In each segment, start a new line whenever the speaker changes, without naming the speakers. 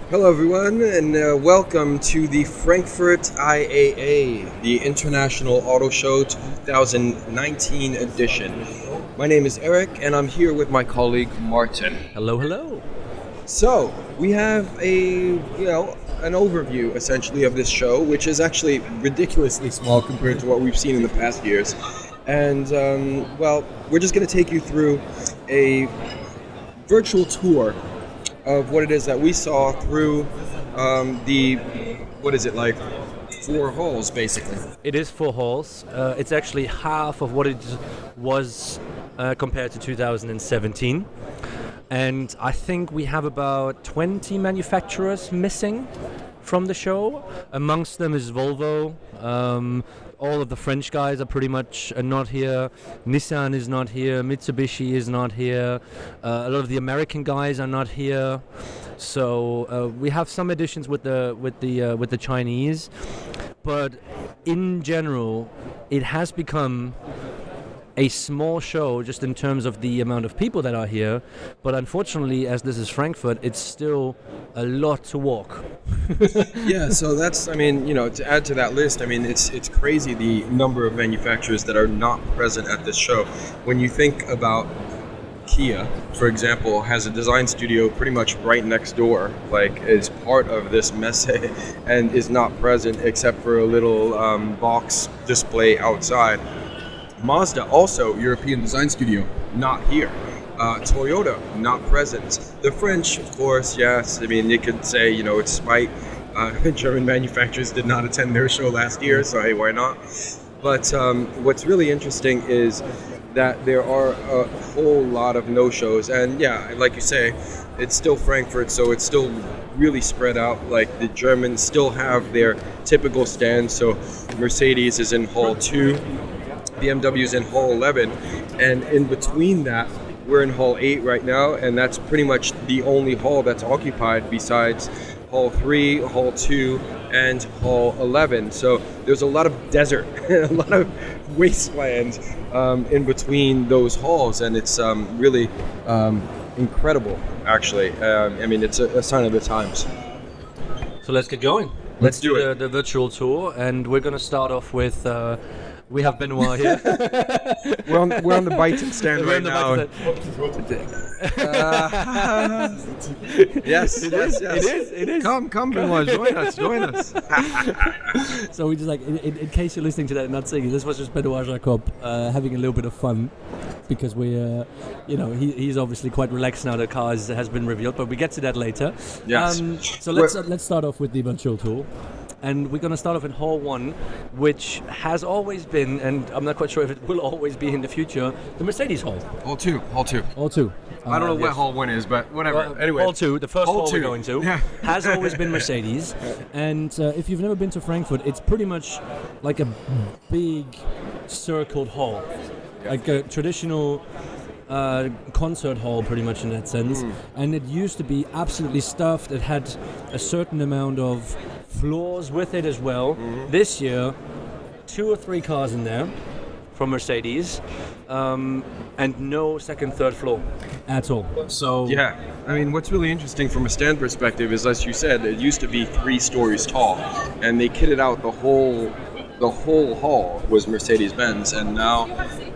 Hello, everyone, and welcome to the Frankfurt IAA, the International Auto Show 2019 edition. My name is Eric, and I'm here with my colleague Martin.
Hello, hello.
So, we have an overview, essentially, of this show, which is actually ridiculously small compared to what we've seen in the past years. And, we're just going to take you through a virtual tour of what it is that we saw through four halls, basically.
It is 4 halls. It's actually half of what it was compared to 2017. And I think we have about 20 manufacturers missing from the show. Amongst them is Volvo. All of the French guys are pretty much not here. Nissan is not here. Mitsubishi is not here. A lot of the American guys are not here. So we have some additions with the Chinese, but in general, it has become a small show just in terms of the amount of people that are here, but unfortunately, as this is Frankfurt, it's still a lot to walk.
Yeah, so that's, to add to that list, it's crazy the number of manufacturers that are not present at this show. When you think about Kia, for example, has a design studio pretty much right next door, is part of this messe and is not present except for a little box display outside. Mazda, also European design studio, not here. Toyota, not present. The French, of course, yes. You could say, it's spite. German manufacturers did not attend their show last year, so hey, why not? But what's really interesting is that there are a whole lot of no-shows. And yeah, like you say, it's still Frankfurt, so it's still really spread out. The Germans still have their typical stand. So Mercedes is in Hall 2. BMW's in Hall 11, and in between that, we're in Hall 8 right now, and that's pretty much the only hall that's occupied besides Hall 3, Hall 2, and Hall 11. So there's a lot of desert, a lot of wasteland in between those halls, and it's really incredible, actually. It's a sign of the times.
So let's get going.
Let's do it.
The virtual tour, and we're going to start off with... we have Benoit here.
we're on the biting stand right now. Yes, it is. Come, Benoit, join us.
So we just in case you're listening to that and not seeing it, this was just Benoit Jacob having a little bit of fun, because we, he's obviously quite relaxed now. The car has been revealed, but we get to that later.
Yes.
So let's start off with the virtual tour. And we're going to start off in Hall 1, which has always been, and I'm not quite sure if it will always be in the future, the Mercedes Hall.
Hall 2.
Hall 2.
I don't know what Hall 1 is, but whatever.
Well,
anyway.
Hall 2, the first hall we're going to,
yeah.
has always been Mercedes. And if you've never been to Frankfurt, it's pretty much like a big circled hall. Like a traditional concert hall, pretty much in that sense. And it used to be absolutely stuffed. It had a certain amount of floors with it as well. This year, 2 or 3 cars in there from Mercedes, and no second, third floor at all. So
yeah, what's really interesting from a stand perspective is, as you said, it used to be 3 stories tall, and they kitted out the whole hall was Mercedes-Benz, and now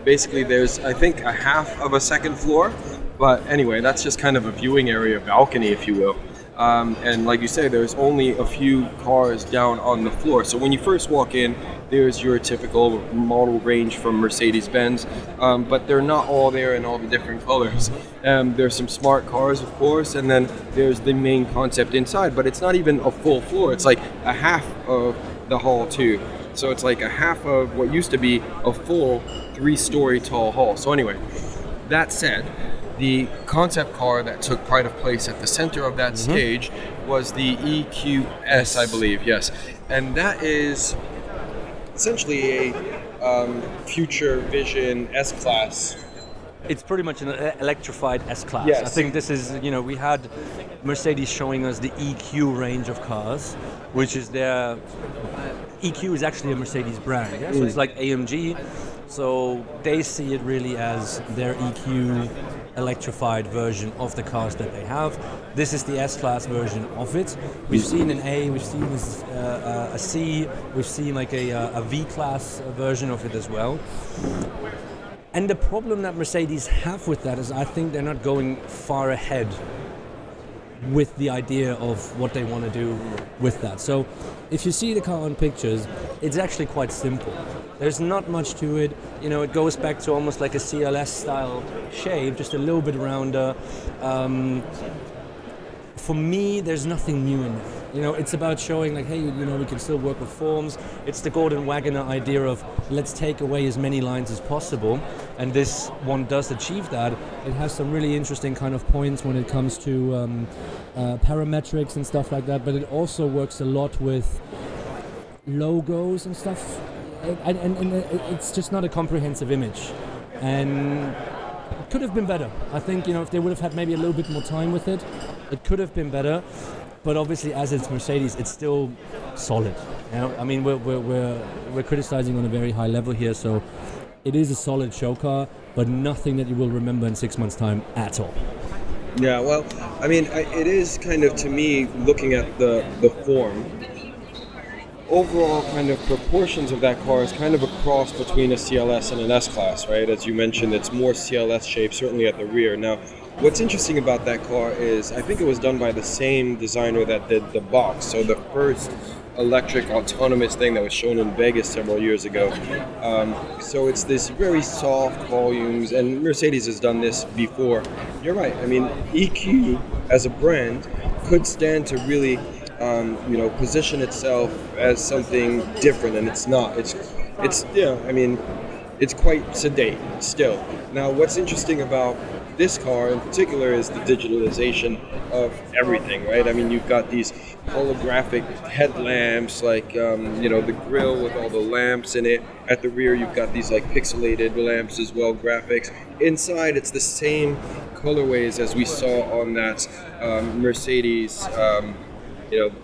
basically there's, I think, a half of a second floor. But anyway, that's just kind of a viewing area, balcony, if you will. And like you say, there's only a few cars down on the floor. So when you first walk in, there's your typical model range from Mercedes-Benz, but they're not all there in all the different colors. There's some smart cars, of course, and then there's the main concept inside, but it's not even a full floor. It's like a half of the Hall 2. So it's like a half of what used to be a full 3-story tall hall. So anyway, that said, the concept car that took pride of place at the center of that stage was the EQS, I believe, yes. And that is essentially a future vision S-Class.
It's pretty much an electrified S-Class.
Yes.
I think this is, we had Mercedes showing us the EQ range of cars, which is their... EQ is actually a Mercedes brand, yeah? So it's like AMG. So they see it really as their EQ electrified version of the cars that they have. This is the S-Class version of it. We've seen an A, we've seen a C, we've seen like a V-Class version of it as well. And the problem that Mercedes have with that is I think they're not going far ahead with the idea of what they want to do with that. So if you see the car on pictures, it's actually quite simple. There's not much to it. It goes back to almost like a CLS style shape, just a little bit rounder. For me, there's nothing new in it. It's about showing like, hey, we can still work with forms. It's the Gordon Wagoner idea of let's take away as many lines as possible. And this one does achieve that. It has some really interesting kind of points when it comes to parametrics and stuff like that. But it also works a lot with logos and stuff. And it's just not a comprehensive image. And it could have been better. I think, if they would have had maybe a little bit more time with it, it could have been better. But obviously, as it's Mercedes, it's still solid. I mean, we're criticizing on a very high level here, so it is a solid show car, but nothing that you will remember in 6 months' time at all.
Yeah, well, I mean, it is kind of, to me, looking at the form, overall kind of proportions of that car is kind of a cross between a CLS and an S-Class, right? As you mentioned, it's more CLS shape, certainly at the rear. Now, what's interesting about that car is I think it was done by the same designer that did the box. So the first electric autonomous thing that was shown in Vegas several years ago. So it's this very soft volumes, and Mercedes has done this before. You're right. I mean, EQ as a brand could stand to really position itself as something different, and it's not. It's it's quite sedate still. Now, what's interesting about this car in particular is the digitalization of everything, right? I mean, you've got these holographic headlamps, like the grille with all the lamps in it. At the rear, you've got these like pixelated lamps as well, graphics. Inside, it's the same colorways as we saw on that Mercedes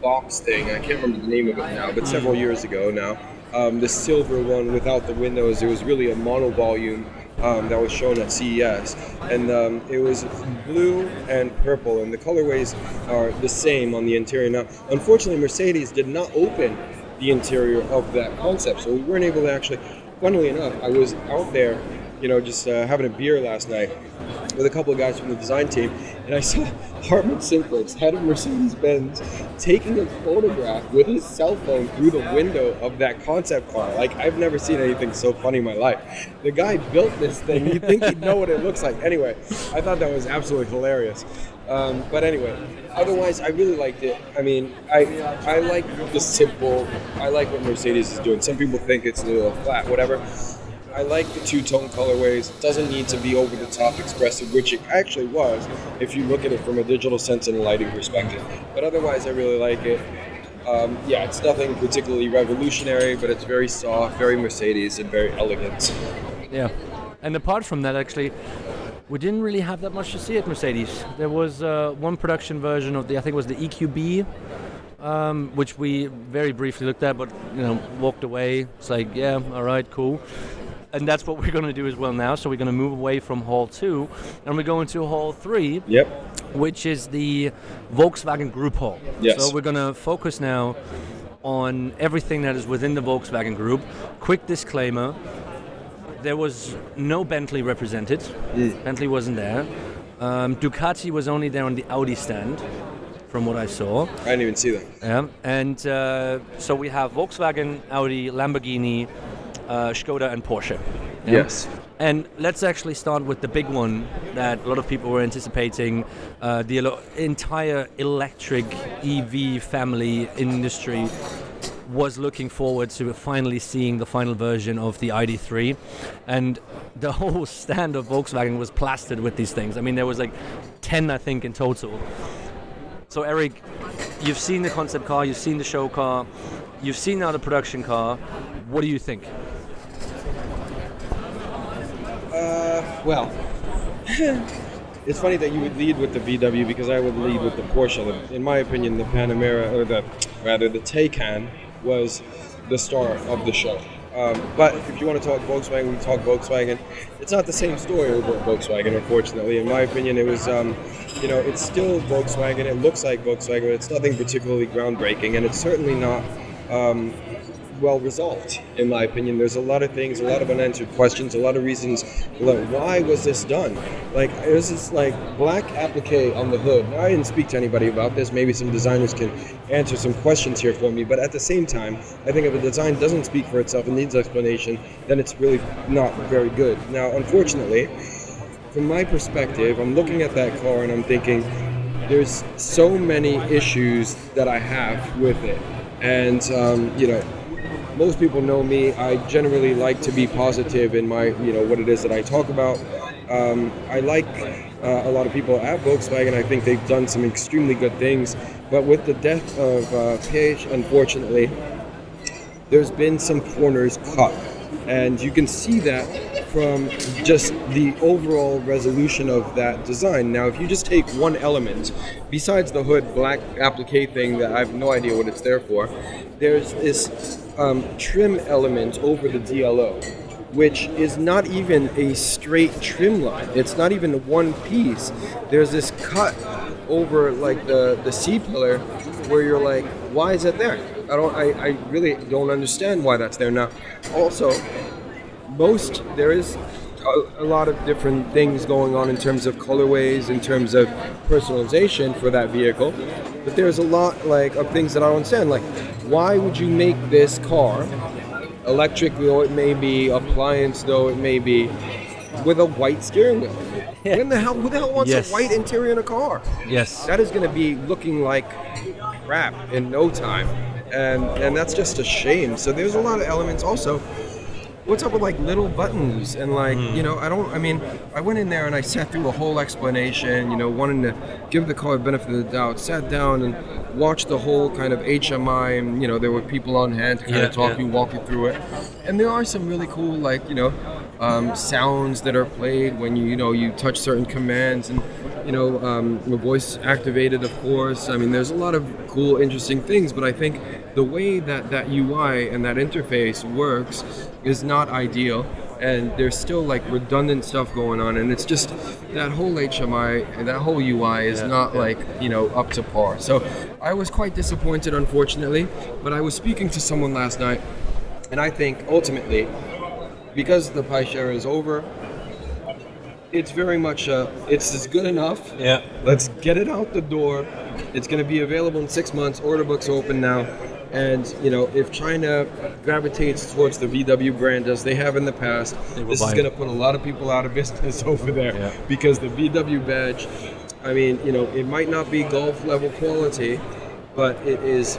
box thing. I can't remember the name of it now, but several years ago now. The silver one without the windows, it was really a monovolume that was shown at CES. And it was blue and purple, and the colorways are the same on the interior. Now, unfortunately, Mercedes did not open the interior of that concept, so we weren't able to actually, funnily enough, I was out there, just having a beer last night with a couple of guys from the design team, and I saw Hartmut Simplitz, head of Mercedes-Benz, taking a photograph with his cell phone through the window of that concept car. Like, I've never seen anything so funny in my life. The guy built this thing. You'd think he'd know what it looks like. Anyway, I thought that was absolutely hilarious. But anyway, otherwise, I really liked it. I mean, I like the simple, I like what Mercedes is doing. Some people think it's a little flat, whatever. I like the two-tone colorways. It doesn't need to be over-the-top expressive, which it actually was if you look at it from a digital sense and a lighting perspective. But otherwise, I really like it. It's nothing particularly revolutionary, but it's very soft, very Mercedes, and very elegant.
Yeah, and apart from that, actually, we didn't really have that much to see at Mercedes. There was one production version of I think it was the EQB, which we very briefly looked at, but walked away. It's like, yeah, all right, cool. And that's what we're going to do as well now. So we're going to move away from Hall 2 and we're going to Hall 3,
yep,
which is the Volkswagen Group Hall.
Yes.
So we're going to focus now on everything that is within the Volkswagen Group. Quick disclaimer, there was no Bentley represented. Bentley wasn't there. Ducati was only there on the Audi stand, from what I saw.
I didn't even see that.
Yeah, and so we have Volkswagen, Audi, Lamborghini, Skoda and Porsche. Yeah?
Yes.
And let's actually start with the big one that a lot of people were anticipating. The entire electric EV family industry was looking forward to finally seeing the final version of the ID.3, and the whole stand of Volkswagen was plastered with these things. I mean, there was like 10, I think, in total. So Eric, you've seen the concept car, you've seen the show car, you've seen now the production car. What do you think?
Well, it's funny that you would lead with the VW because I would lead with the Porsche. In my opinion, the Panamera, or the Taycan, was the star of the show. But if you want to talk Volkswagen, we talk Volkswagen. It's not the same story over at Volkswagen, unfortunately. In my opinion, it was, it's still Volkswagen. It looks like Volkswagen, but it's nothing particularly groundbreaking, and it's certainly not well resolved, in my opinion. There's a lot of things, a lot of unanswered questions, a lot of reasons. Like, why was this done? Like, it was this like black applique on the hood. Now, I didn't speak to anybody about this. Maybe some designers can answer some questions here for me. But at the same time, I think if a design doesn't speak for itself and needs explanation, then it's really not very good. Now, unfortunately, from my perspective, I'm looking at that car and I'm thinking, there's so many issues that I have with it. And, most people know me. I generally like to be positive in my, what it is that I talk about. I like a lot of people at Volkswagen. I think they've done some extremely good things. But with the death of Paige, unfortunately, there's been some corners cut. And you can see that from just the overall resolution of that design. Now, if you just take one element, besides the hood black applique thing that I have no idea what it's there for, there's this trim element over the DLO, which is not even a straight trim line. It's not even one piece. There's this cut over like the C-pillar where you're like, why is it there? I really don't understand why that's there. Now, also, there is a lot of different things going on in terms of colorways, in terms of personalization for that vehicle, but there's a lot of things that I don't understand. Like, why would you make this car electric though it may be, appliance though it may be, with a white steering wheel? Yeah. Who the hell wants a white interior in a car?
Yes.
That is going to be looking like crap in no time, and that's just a shame. So there's a lot of elements. Also, what's up with like little buttons and like, I went in there and I sat through a whole explanation, wanting to give the car the benefit of the doubt, sat down and watched the whole kind of HMI, and, there were people on hand to kind of talk you, walk you through it. And there are some really cool, sounds that are played when you touch certain commands, and, voice activated, of course. I mean, there's a lot of cool, interesting things, but I think the way that UI and that interface works is not ideal, and there's still like redundant stuff going on, and it's just that whole HMI and that whole UI is not up to par. So I was quite disappointed, unfortunately, but I was speaking to someone last night, and I think ultimately, because the Pi Share is over, it's very much it's good enough. Yeah. Let's get it out the door. It's going to be available in 6 months. Order books open now. And, if China gravitates towards the VW brand as they have in the past, this is going to put a lot of people out of business over there, because the VW badge, it might not be Golf level quality, but it is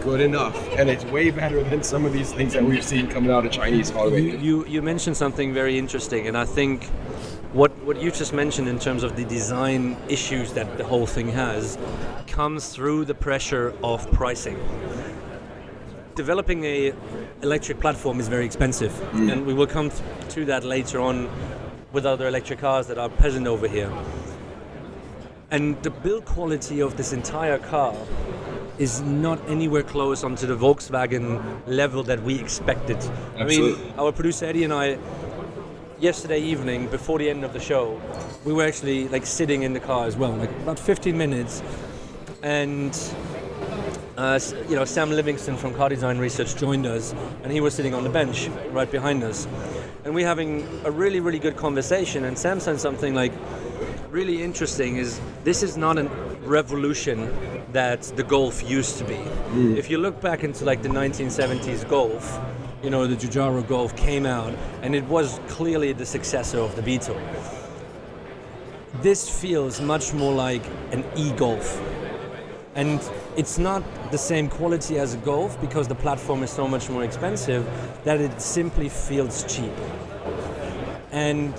good enough, and it's way better than some of these things that we've seen coming out of Chinese automakers.
You mentioned something very interesting, and I think what you just mentioned in terms of the design issues that the whole thing has comes through the pressure of pricing. Developing a electric platform is very expensive, and we will come to that later on with other electric cars that are present over here. And the build quality of this entire car is not anywhere close onto the Volkswagen level that we expected.
Absolutely.
I mean, our producer Eddie and I, yesterday evening, before the end of the show, we were actually sitting in the car as well, about 15 minutes, and Sam Livingston from Car Design Research joined us, and he was sitting on the bench right behind us, and we're having a really, really good conversation. And Sam said something really interesting: is this is not a revolution that the Golf used to be. If you look back into the 1970s Golf, the Giugiaro Golf came out, and it was clearly the successor of the Beetle. This feels much more like an e-Golf. And it's not the same quality as a Golf, because the platform is so much more expensive that it simply feels cheap. And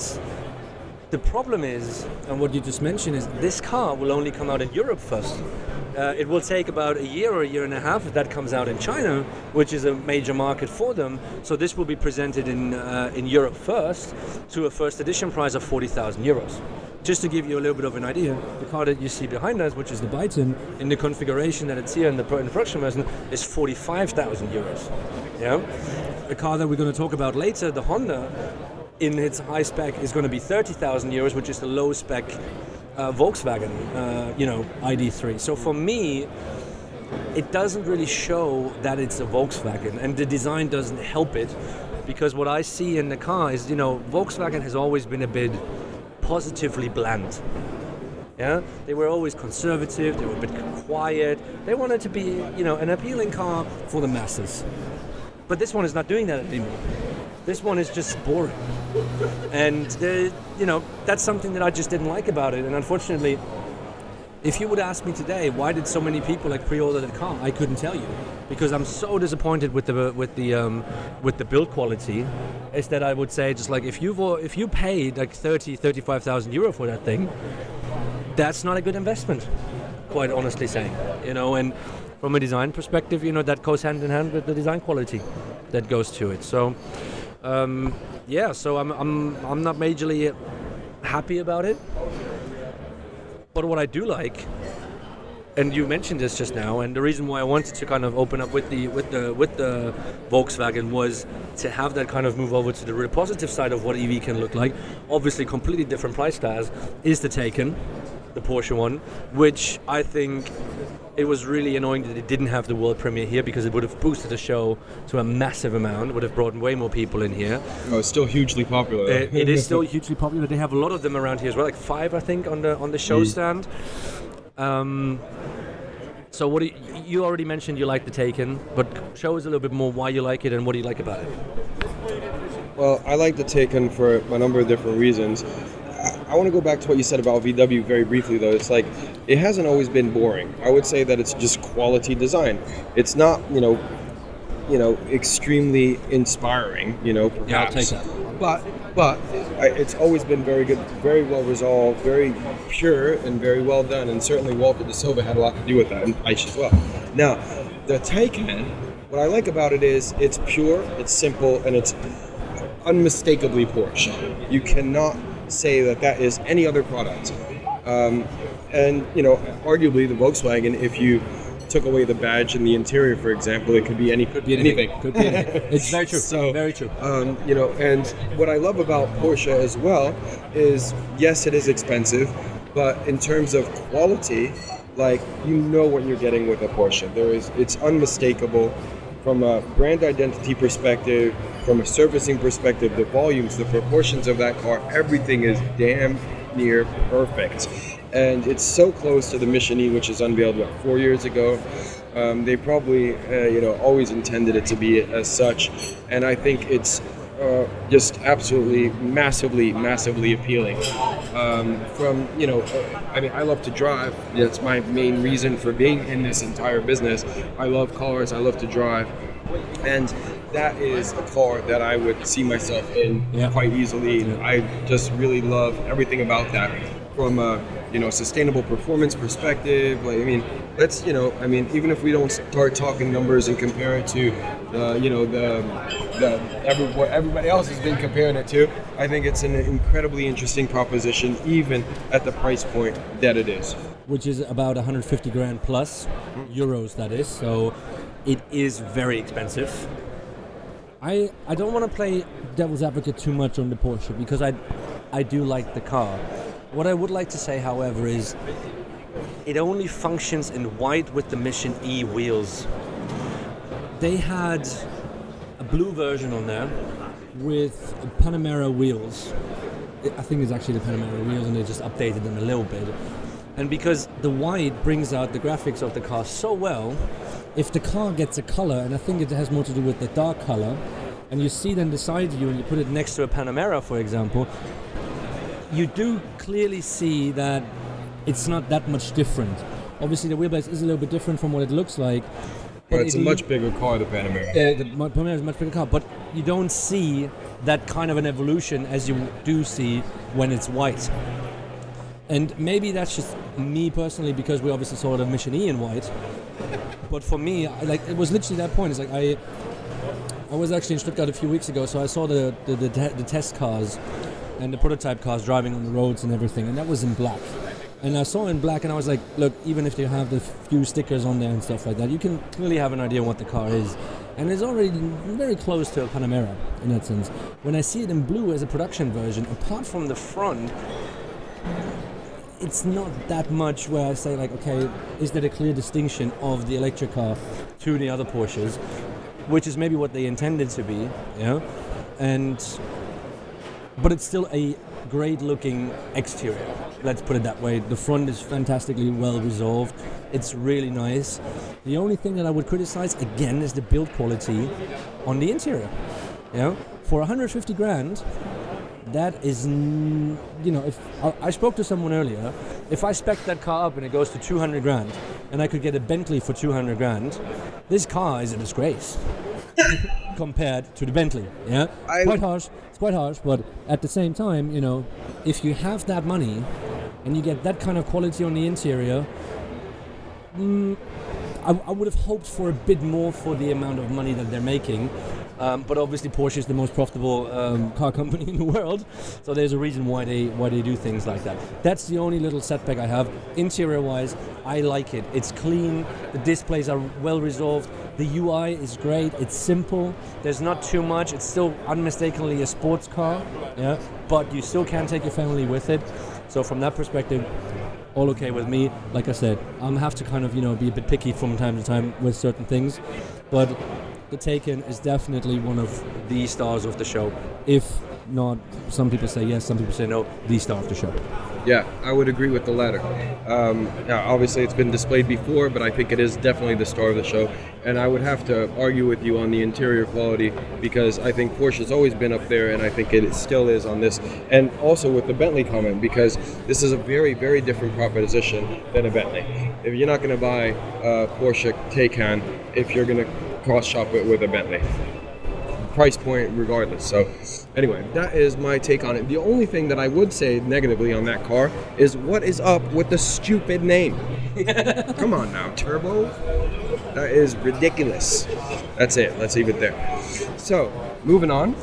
the problem is, and what you just mentioned, is this car will only come out in Europe first. It will take about a year or a year and a half if that comes out in China, which is a major market for them. So this will be presented in Europe first to a first edition price of 40,000 euros. Just to give you a little bit of an idea, the car that you see behind us, which is the Byton, in the configuration that it's here in the production version, is 45,000 euros. Yeah, the car that we're going to talk about later, the Honda, in its high spec is going to be 30,000 euros, which is the low spec Volkswagen, ID3. So for me, it doesn't really show that it's a Volkswagen, and the design doesn't help it, because what I see in the car is, Volkswagen has always been a bit positively bland. Yeah, they were always conservative, they were a bit quiet, they wanted to be, an appealing car for the masses. But this one is not doing that anymore. This one is just boring. And, that's something that I just didn't like about it. And unfortunately, if you would ask me today, why did so many people pre-order the car, I couldn't tell you, because I'm so disappointed with the build quality. Is that I would say, just if you paid 35,000 euro for that thing, that's not a good investment, quite honestly saying. And from a design perspective, that goes hand in hand with the design quality that goes to it. So, so I'm not majorly happy about it. But what I do like, and you mentioned this just now, and the reason why I wanted to kind of open up with the Volkswagen was to have that kind of move over to the real positive side of what EV can look like. Obviously, completely different price class is the Taycan, the Porsche one, which I think it was really annoying that it didn't have the world premiere here, because it would have boosted the show to a massive amount, would have brought way more people in here.
Oh, it's still hugely popular.
It is still hugely popular. They have a lot of them around here as well, 5 I think on the show stand. So what you already mentioned you like the Taycan, but show us a little bit more why you like it and what do you like about it.
Well, I like the Taycan for a number of different reasons. I want to go back to what you said about VW very briefly, though. It's it hasn't always been boring. I would say that it's just quality design. It's not, extremely inspiring, perhaps.
Yeah, I'll take that.
But it's always been very good, very well resolved, very pure, and very well done. And certainly Walter de Silva had a lot to do with that, and Aish as well. Now, the Taycan, what I like about it is it's pure, it's simple, and it's unmistakably Porsche. You cannot say that is any other product. And arguably the Volkswagen, if you took away the badge in the interior, for example, it could be anything.
Could be anything. It's very true.
So,
very true.
And what I love about Porsche as well is, yes, it is expensive, but in terms of quality, what you're getting with a Porsche. It's unmistakable from a brand identity perspective, from a servicing perspective, the volumes, the proportions of that car, everything is damn near perfect. And it's so close to the Mission E, which was unveiled, 4 years ago. They probably, always intended it to be as such. And I think it's just absolutely massively appealing. I love to drive. That's my main reason for being in this entire business. I love cars, I love to drive. And that is a car that I would see myself in quite easily. Yeah. I just really love everything about that. From a sustainable performance perspective, even if we don't start talking numbers and compare it to what everybody else has been comparing it to, I think it's an incredibly interesting proposition, even at the price point that it is,
which is about 150 grand plus euros. That is, so it is very expensive. I don't want to play devil's advocate too much on the Porsche, because I do like the car. What I would like to say, however, is it only functions in white with the Mission E wheels. They had a blue version on there with Panamera wheels. I think it's actually the Panamera wheels, and they just updated them a little bit. And because the white brings out the graphics of the car so well, if the car gets a color, and I think it has more to do with the dark color, and you see then the side view and you put it next to a Panamera, for example, you do clearly see that it's not that much different. Obviously, the wheelbase is a little bit different from what it looks like.
But it's a much bigger car, the Panamera.
The Panamera is a much bigger car, but you don't see that kind of an evolution as you do see when it's white. And maybe that's just me personally, because we obviously saw the Mission E in white. But for me, it was literally that point. It's like I was actually in Stuttgart a few weeks ago, so I saw the test cars and the prototype cars driving on the roads and everything, and that was in black. And I saw it in black, and I was like, look, even if they have the few stickers on there and stuff like that, you can clearly have an idea what the car is. And it's already very close to a Panamera in that sense. When I see it in blue as a production version, apart from the front, it's not that much where I say, like, okay, is there a clear distinction of the electric car to the other Porsches, which is maybe what they intended to be, but it's still a great looking exterior, let's put it that way. The front is fantastically well resolved. It's really nice. The only thing that I would criticize again is the build quality on the interior. For 150 grand, that is, if I spoke to someone earlier, if I spec that car up and it goes to 200 grand and I could get a Bentley for 200 grand, this car is a disgrace compared to the Bentley. It's quite harsh, but at the same time, if you have that money and you get that kind of quality on the interior, I would have hoped for a bit more for the amount of money that they're making. But obviously Porsche is the most profitable car company in the world, so there's a reason why they do things like that. That's the only little setback I have. Interior-wise, I like it. It's clean, the displays are well resolved, the UI is great, it's simple, there's not too much, it's still unmistakably a sports car, but you still can take your family with it. So from that perspective, all okay with me. Like I said, I have to kind of, be a bit picky from time to time with certain things, but the Taycan is definitely one of the stars of the show. If not, some people say yes, some people say no, the star of the show.
Yeah, I would agree with the latter. Obviously, it's been displayed before, but I think it is definitely the star of the show. And I would have to argue with you on the interior quality, because I think Porsche's always been up there, and I think it still is on this. And also with the Bentley comment, because this is a very, very different proposition than a Bentley. If you're not going to buy a Porsche Taycan, if you're going to cross-shop it with a Bentley. Price point regardless. So anyway, that is my take on it. The only thing that I would say negatively on that car is, what is up with the stupid name? Come on now, Turbo. That is ridiculous. That's it. Let's leave it there. So, moving on.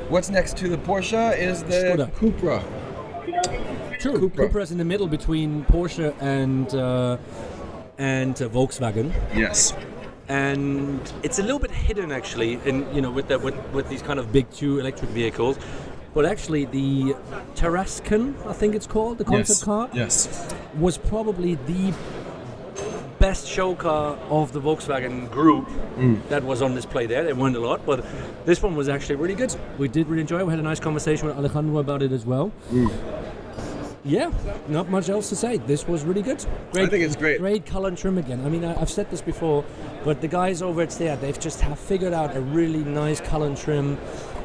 What's next to the Porsche is the Cupra.
True. Cupra is in the middle between Porsche and Volkswagen.
Yes.
And it's a little bit hidden actually, with these kind of big two electric vehicles. But actually, the Tarascan, I think it's called, the concept car, was probably the best show car of the Volkswagen group that was on display there. They weren't a lot, but this one was actually really good. We did really enjoy it. We had a nice conversation with Alejandro about it as well. Yeah, not much else to say. This was really good. Great,
I think it's great.
Great color and trim again. I mean, I've said this before, but the guys over at Seat, they've just figured out a really nice color and trim,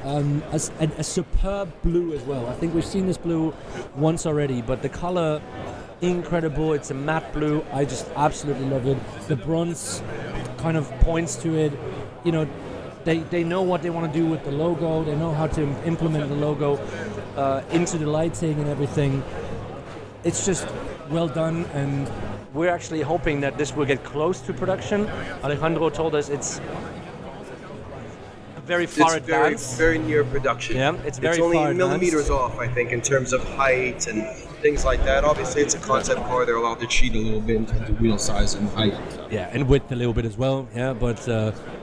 a superb blue as well. I think we've seen this blue once already, but the color, incredible. It's a matte blue. I just absolutely love it. The bronze kind of points to it. They know what they want to do with the logo. They know how to implement the logo into the lighting and everything. It's just well done, and we're actually hoping that this will get close to production. Alejandro told us it's very far advanced.
Very near production.
Yeah, it's very
only
far
millimeters
advanced.
off, I think, in terms of height and things like that. Obviously, it's a concept car. They're allowed to cheat a little bit in terms of wheel size and height.
Yeah, and width a little bit as well. Yeah, but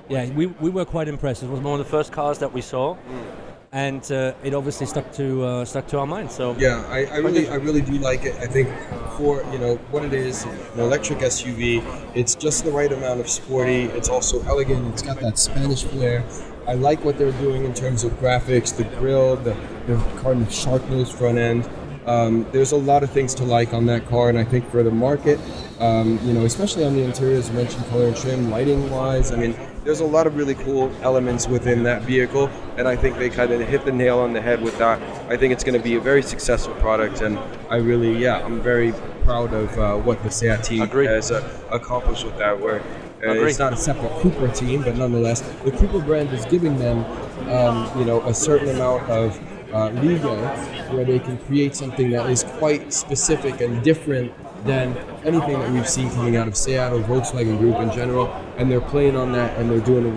we were quite impressed. It was one of the first cars that we saw. And it obviously stuck to our minds. So
yeah, I really do like it. I think for what it is, an electric SUV, it's just the right amount of sporty. It's also elegant. It's got that Spanish flair. I like what they're doing in terms of graphics, the grille, the kind of sharp nose front end. There's a lot of things to like on that car, and I think for the market, especially on the interior, as you mentioned, color and trim, lighting-wise, I mean, there's a lot of really cool elements within that vehicle, and I think they kind of hit the nail on the head with that. I think it's going to be a very successful product, and I'm very proud of what the Seat team has accomplished with that, where it's not a separate Cupra team, but nonetheless, the Cupra brand is giving them, a certain amount of Liga, where they can create something that is quite specific and different than anything that we've seen coming out of Seat or Volkswagen Group in general, and they're playing on that, and they're doing a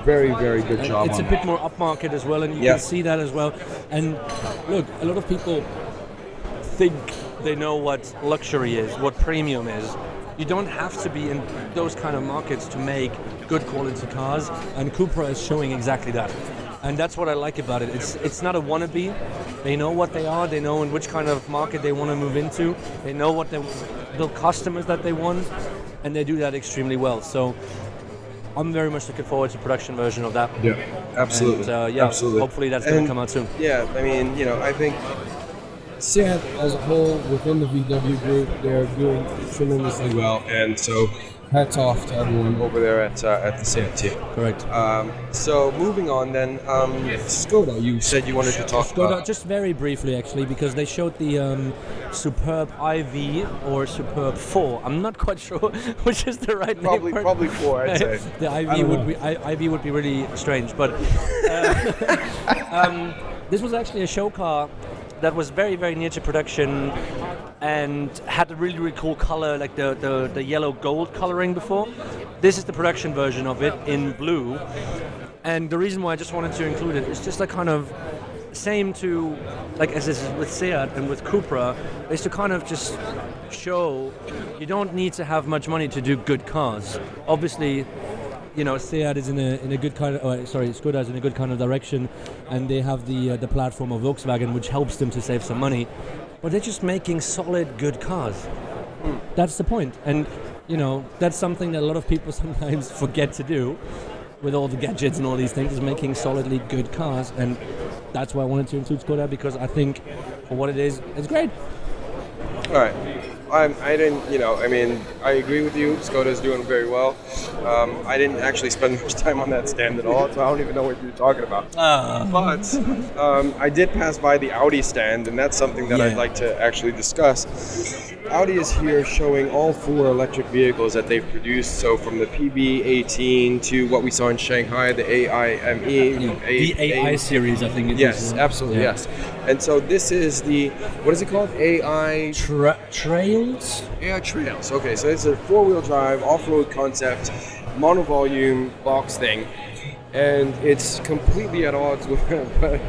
very, very good job.
It's a bit more upmarket as well, and you can see that as well. And look, a lot of people think they know what luxury is, what premium is. You don't have to be in those kind of markets to make good quality cars, and Cupra is showing exactly that. And that's what I like about it. It's not a wannabe. They know what they are. They know in which kind of market they want to move into. They know what the customers that they want, and they do that extremely well. So I'm very much looking forward to production version of that.
Yeah, absolutely.
And,
absolutely.
Hopefully that's going to come out soon.
Yeah, I mean, I think Seat as a whole within the VW group, they're doing tremendously well, and so hats off to everyone over there at the Seat team.
Correct.
So moving on then, Skoda, you said you wanted to talk
Skoda,
about.
just very briefly actually, because they showed the Superb IV or Superb 4. I'm not quite sure which is the right name.
Probably 4, I'd say.
The IV would be really strange, but this was actually a show car that was very, very near to production and had a really, really cool color, like the yellow gold coloring before. This is the production version of it in blue. And the reason why I just wanted to include it is just like kind of same to, like as this is with Seat and with Cupra, is to kind of just show you don't need to have much money to do good cars. Obviously, Seat is in a good kind of, Skoda is in a good kind of direction, and they have the platform of Volkswagen, which helps them to save some money. But they're just making solid, good cars. That's the point. And, that's something that a lot of people sometimes forget to do with all the gadgets and all these things, is making solidly good cars. And that's why I wanted to include Skoda, because I think for what it is, it's great.
All right. I agree with you. Skoda's doing very well. I didn't actually spend much time on that stand at all, so I don't even know what you're talking about. But I did pass by the Audi stand, and that's something that I'd like to actually discuss. Audi is here showing all 4 electric vehicles that they've produced. So from the PB18 to what we saw in Shanghai, the AIME.
The AI series, I think it is.
Yes, absolutely, yes. And so this is the, what is it called? AI...
Trails?
AI Trails. Okay, so it's a 4-wheel drive, off-road concept, monovolume box thing. And it's completely at odds with what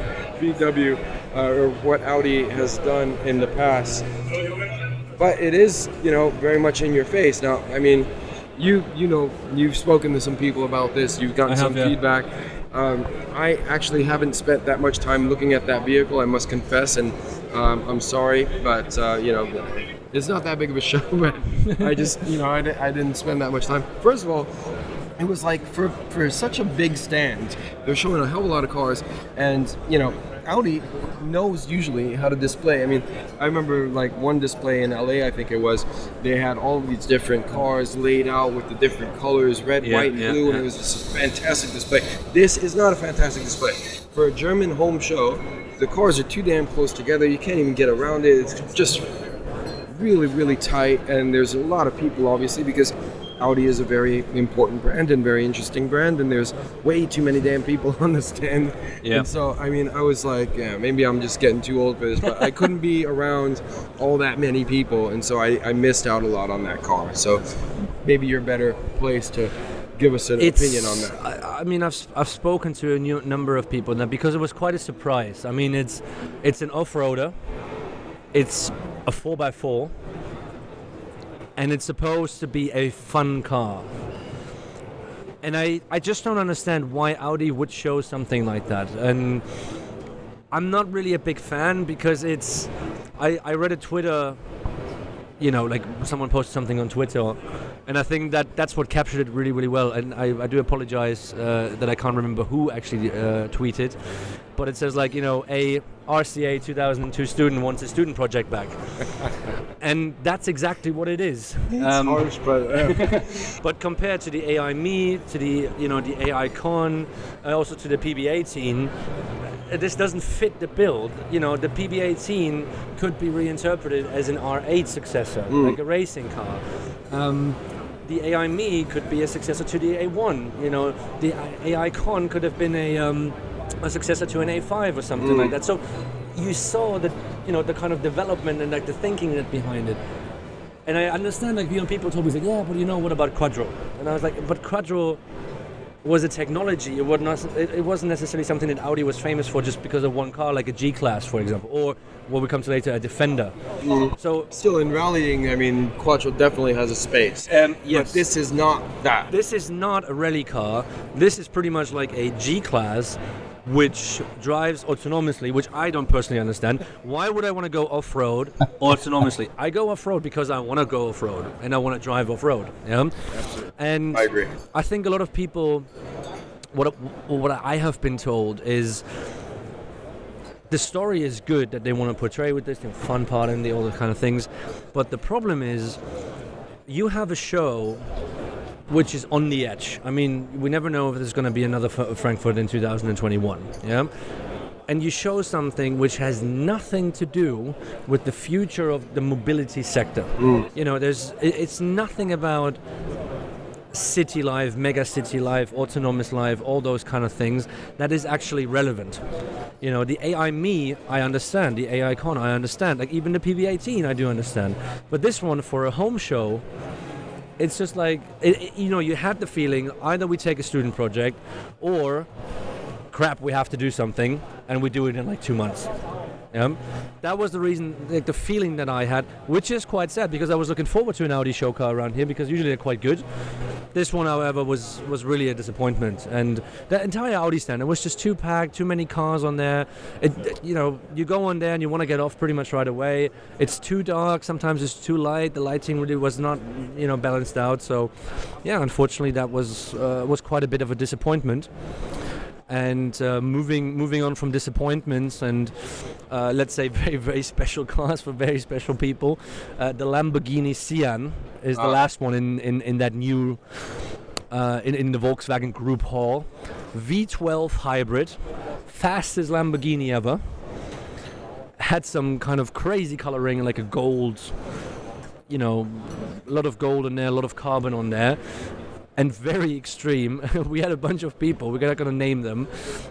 VW or what Audi has done in the past. But it is, very much in your face. Now, I mean, you've spoken to some people about this. You've gotten some feedback. I actually haven't spent that much time looking at that vehicle, I must confess, and I'm sorry, but it's not that big of a show. But I just, I didn't spend that much time. First of all, it was like for such a big stand, they're showing a hell of a lot of cars, and Audi knows usually how to display. I mean, I remember like one display in LA, I think it was, they had all these different cars laid out with the different colors, red, white, and blue, and it was just a fantastic display. This is not a fantastic display. For a German home show, the cars are too damn close together, you can't even get around it, it's just really, really tight, and there's a lot of people obviously because Audi is a very important brand and very interesting brand, and there's way too many damn people on the stand. Yeah. And so, I mean, I was like, maybe I'm just getting too old for this, but I couldn't be around all that many people, and so I missed out a lot on that car. So maybe you're better placed to give us an opinion on that.
I mean, I've spoken to a number of people now because it was quite a surprise. I mean, it's an off-roader. It's a 4x4. And it's supposed to be a fun car. And I just don't understand why Audi would show something like that. And I'm not really a big fan because I read a Twitter, like someone posted something on Twitter, and I think that's what captured it really, really well. And I do apologize that I can't remember who actually tweeted, but it says like, a RCA 2002 student wants a student project back. And that's exactly what it is.
It's harsh, but...
But compared to the AI Me, to the the AI Con, also to the PB18, this doesn't fit the build. The PB18 could be reinterpreted as an R8 successor, like a racing car. The AI Me could be a successor to the A1. The AI Con could have been a a successor to an A5 or something like that. So you saw that, the kind of development and like the thinking that behind it. And I understand, like, people told me, like, yeah, but what about Quattro? And I was like, but Quattro was a technology. It wasn't necessarily something that Audi was famous for just because of one car, like a G-Class, for example, or what we come to later, a Defender. So
still in rallying, I mean, Quattro definitely has a space.
Yes.
But this is not that.
This is not a rally car. This is pretty much like a G-Class, which drives autonomously, which I don't personally understand. Why would I want to go off-road autonomously? I go off-road because I want to go off-road and I want to drive off-road. Yeah?
Absolutely.
And
I agree.
I think a lot of people, what I have been told is the story is good that they want to portray with this, fun part and all those kind of things. But the problem is you have a show which is on the edge. I mean, we never know if there's going to be another Frankfurt in 2021, yeah? And you show something which has nothing to do with the future of the mobility sector. It's nothing about city life, mega city life, autonomous life, all those kind of things that is actually relevant. The AI Me, I understand. The AI Con, I understand. Like, even the PV18, I do understand. But this one, for a home show, it's just like, you had the feeling either we take a student project or crap, we have to do something, and we do it in like 2 months. Yeah, that was the reason, like the feeling that I had, which is quite sad because I was looking forward to an Audi show car around here because usually they're quite good. This one, however, was really a disappointment, and the entire Audi stand, it was just too packed, too many cars on there. You go on there and you want to get off pretty much right away. It's too dark, sometimes it's too light. The lighting really was not, balanced out. So, yeah, unfortunately, that was quite a bit of a disappointment. And moving on from disappointments and let's say very, very special cars for very special people, the Lamborghini Sian is the last one in that new in the Volkswagen Group Hall. V12 hybrid, fastest Lamborghini ever. Had some kind of crazy coloring, like a gold, a lot of gold in there, a lot of carbon on there. And very extreme. We had a bunch of people, we're not going to name them,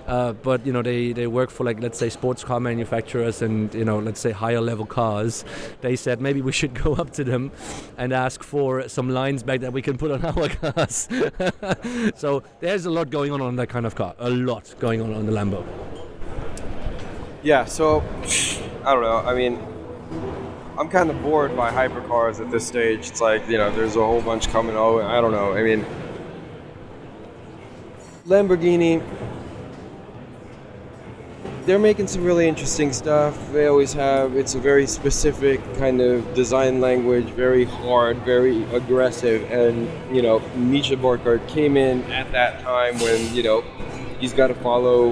but they work for, like, let's say sports car manufacturers and let's say higher level cars. They said maybe we should go up to them and ask for some lines back that we can put on our cars. So there's a lot going on that kind of car, a lot going on the Lambo.
Yeah, so I don't know, I mean, I'm kind of bored by hypercars at this stage. It's like, there's a whole bunch coming. Oh, I don't know. I mean, Lamborghini, they're making some really interesting stuff. They always have. It's a very specific kind of design language, very hard, very aggressive. And, Misha Borkhardt came in at that time when, he's got to follow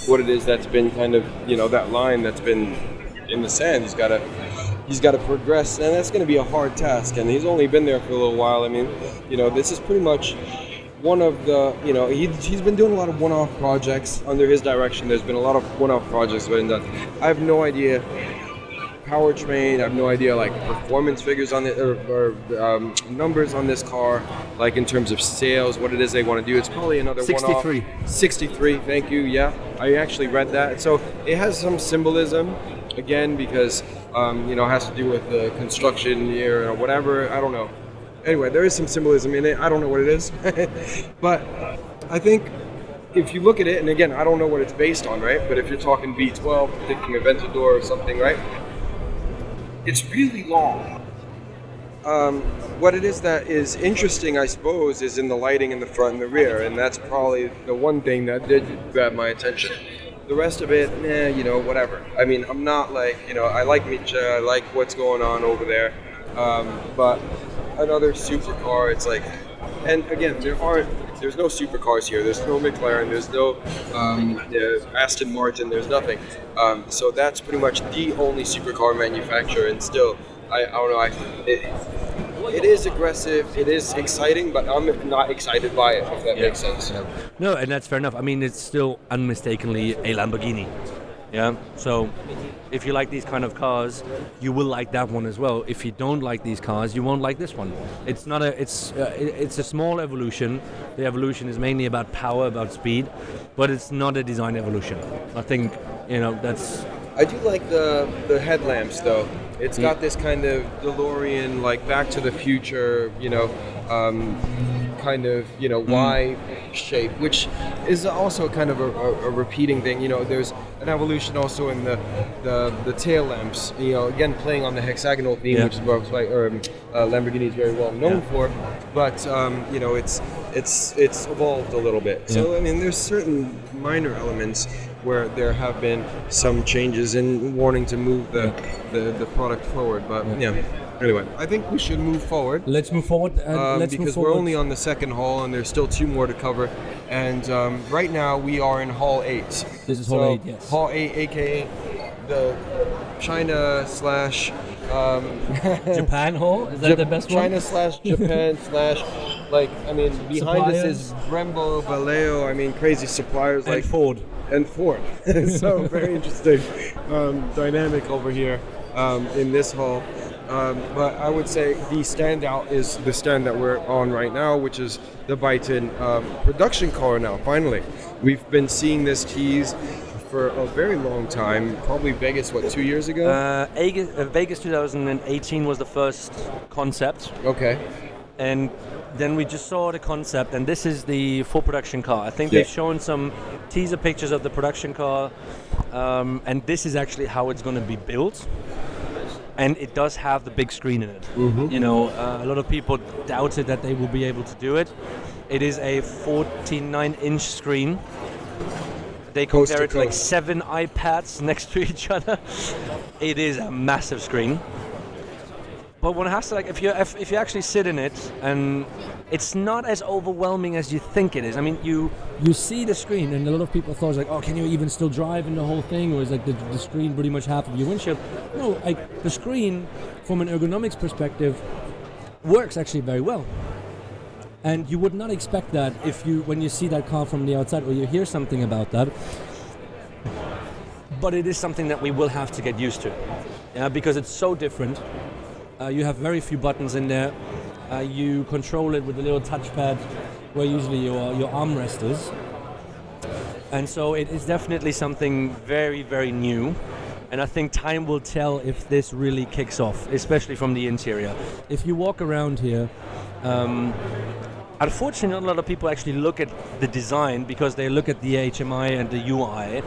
what it is that's been kind of, that line that's been in the sand. He's got to progress, and that's going to be a hard task. And he's only been there for a little while. I mean, this is pretty much one of the, he's been doing a lot of one-off projects under his direction. There's been a lot of one-off projects that have been done. I have no idea powertrain. I have no idea, like, performance figures on it or numbers on this car, like in terms of sales, what it is they want to do. It's probably another
63.
one-off. 63. Thank you. Yeah, I actually read that. So it has some symbolism. Again, because it has to do with the construction year or whatever. I don't know. Anyway, there is some symbolism in it. I don't know what it is, but I think if you look at it, and again, I don't know what it's based on, right? But if you're talking V12, thinking Aventador or something, right? It's really long. What it is that is interesting, I suppose, is in the lighting in the front and the rear, and that's probably the one thing that did grab my attention. The rest of it, whatever. I mean, I'm not like, I like Micha, I like what's going on over there. But another supercar, it's like, and again, there's no supercars here. There's no McLaren, there's no Aston Martin, there's nothing. So that's pretty much the only supercar manufacturer, and still, I don't know, it is aggressive, it is exciting, but I'm not excited by it, if that makes sense.
Yeah. No, and that's fair enough. I mean, it's still unmistakably a Lamborghini. Yeah, so if you like these kind of cars, you will like that one as well. If you don't like these cars, you won't like this one. It's a small evolution. The evolution is mainly about power, about speed, but it's not a design evolution. I think, that's...
I do like the headlamps though. It's got this kind of DeLorean, like Back to the Future, kind of, Y shape, which is also kind of a repeating thing. There's an evolution also in the tail lamps, again playing on the hexagonal theme, which is what Lamborghini is very well known for. But it's evolved a little bit. So I mean, there's certain minor elements where there have been some changes in wanting to move the product forward. But anyway, I think we should move forward.
Let's move forward.
Because we're only on the second hall and there's still 2 more to cover. And right now we are in Hall 8.
This is Hall 8, yes.
Hall 8, aka the China slash...
Japan Hall? Is that the best one?
China slash Japan slash... behind
suppliers.
us is Brembo, Vallejo, crazy suppliers
and
like...
Ford.
And Ford. So very interesting dynamic over here in this hall. But I would say the standout is the stand that we're on right now, which is the Byton production car now, finally. We've been seeing this tease for a very long time, probably Vegas, 2 years ago?
Vegas 2018 was the first concept.
Okay.
And then we just saw the concept, and this is the full production car. I think they've shown some teaser pictures of the production car, and this is actually how it's going to be built. And it does have the big screen in it. Mm-hmm. A lot of people doubted that they will be able to do it. It is a 49-inch screen. They compare it to like 7 iPads next to each other. It is a massive screen. But one has to, if you actually sit in it, and it's not as overwhelming as you think it is. I mean, you see the screen, and a lot of people thought, oh, can you even still drive in the whole thing, or is the screen pretty much half of your windshield? No, the screen, from an ergonomics perspective, works actually very well. And you would not expect that when you see that car from the outside, or you hear something about that. But it is something that we will have to get used to, because it's so different. You have very few buttons in there. You control it with a little touchpad where usually your armrest is. And so it is definitely something very, very new. And I think time will tell if this really kicks off, especially from the interior. If you walk around here, unfortunately not a lot of people actually look at the design because they look at the HMI and the UI.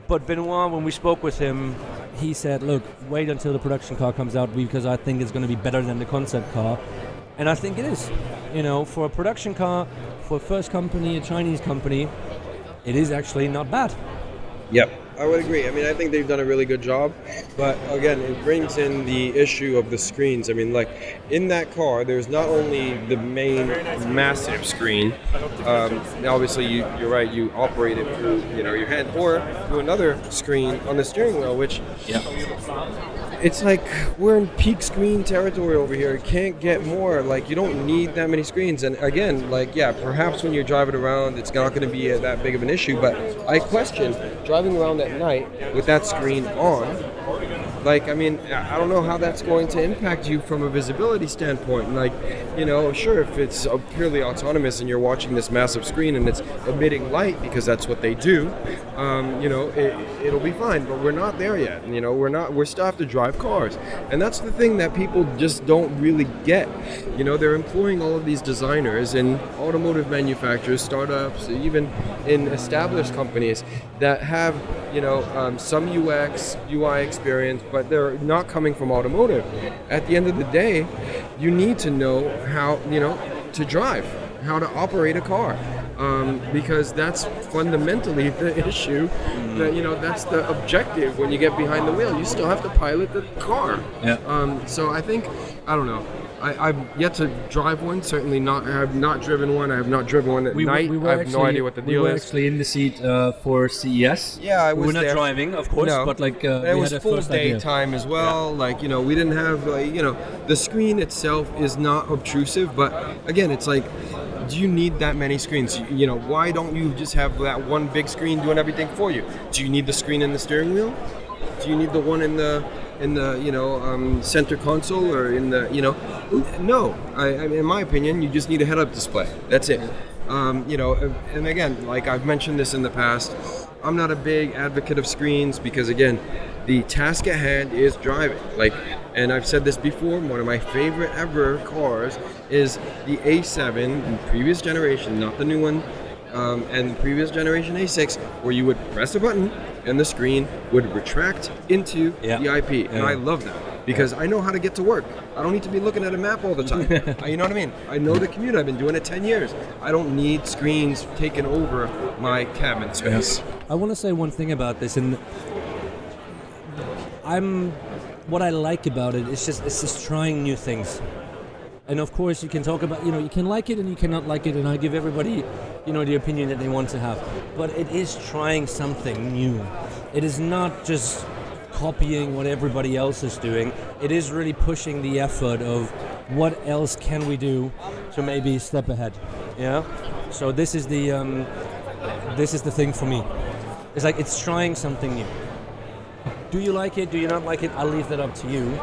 But Benoit, when we spoke with him, he said, look, wait until the production car comes out because I think it's going to be better than the concept car. And I think it is. For a production car, for a first company, a Chinese company, it is actually not bad.
Yep, I would agree. I think they've done a really good job. But again, it brings in the issue of the screens. In that car, there's not only the main massive screen. Obviously, you're right, you operate it through your hand or through another screen on the steering wheel, which it's like we're in peak screen territory over here. You can't get more. You don't need that many screens. And again, perhaps when you're driving around, it's not going to be that big of an issue. But I question driving around at night with that screen on. I don't know how that's going to impact you from a visibility standpoint. Sure, if it's purely autonomous and you're watching this massive screen and it's emitting light because that's what they do, it'll be fine. But we're not there yet. We still have to drive cars. And that's the thing that people just don't really get. They're employing all of these designers in automotive manufacturers, startups, even in established companies that have, some UX, UI experience, but they're not coming from automotive. At the end of the day, you need to know how, to drive, how to operate a car. Because that's fundamentally the issue. That's the objective when you get behind the wheel. You still have to pilot the car. Yeah. So I think, I don't know. I've yet to drive one. Certainly not. I have not driven one. I have not driven one at night. I have no idea what the deal is.
We were actually in the seat for CES.
Yeah, I was
We're not
there.
Driving, of course,
no.
But we
it was
had a
full
first
day
idea.
time as well. Yeah. We didn't have the screen itself is not obtrusive, but again, it's do you need that many screens? Why don't you just have that one big screen doing everything for you? Do you need the screen in the steering wheel? Do you need the one in the center console or in the No. I in my opinion, you just need a head-up display. That's it. And again, like I've mentioned this in the past, I'm not a big advocate of screens because again, the task at hand is driving. And I've said this before, one of my favorite ever cars is the A7, previous generation, not the new one, and the previous generation A6, where you would press a button and the screen would retract into the IP. And I love that because I know how to get to work. I don't need to be looking at a map all the time. You know what I mean? I know the commute. I've been doing it 10 years. I don't need screens taking over my cabin space.
I want to say one thing about this, and what I like about it is it's just trying new things. And of course you can talk about, you can like it and you cannot like it, and I give everybody, the opinion that they want to have. But it is trying something new. It is not just copying what everybody else is doing. It is really pushing the effort of what else can we do to maybe step ahead. Yeah. So this is the thing for me. It's like it's trying something new. Do you like it? Do you not like it? I'll leave that up to you.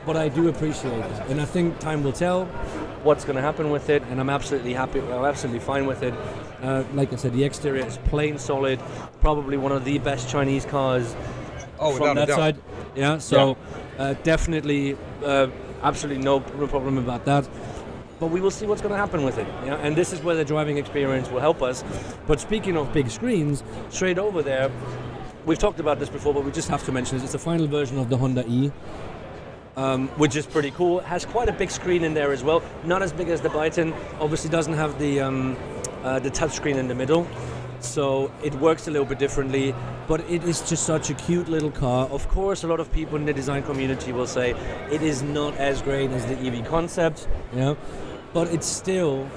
But I do appreciate it. And I think time will tell what's going to happen with it. And I'm absolutely happy. I'm absolutely fine with it. Like I said, the exterior is plain solid. Probably one of the best Chinese cars from that side. Yeah, so definitely absolutely no problem about that. But we will see what's going to happen with it. Yeah? And this is where the driving experience will help us. But speaking of big screens, straight over there, we've talked about this before, but we just have to mention this. It's the final version of the Honda E, which is pretty cool. It has quite a big screen in there as well. Not as big as the Byton. Obviously doesn't have the touchscreen in the middle. So it works a little bit differently. But it is just such a cute little car. Of course, a lot of people in the design community will say it is not as great as the EV Concept. Yeah. But it's still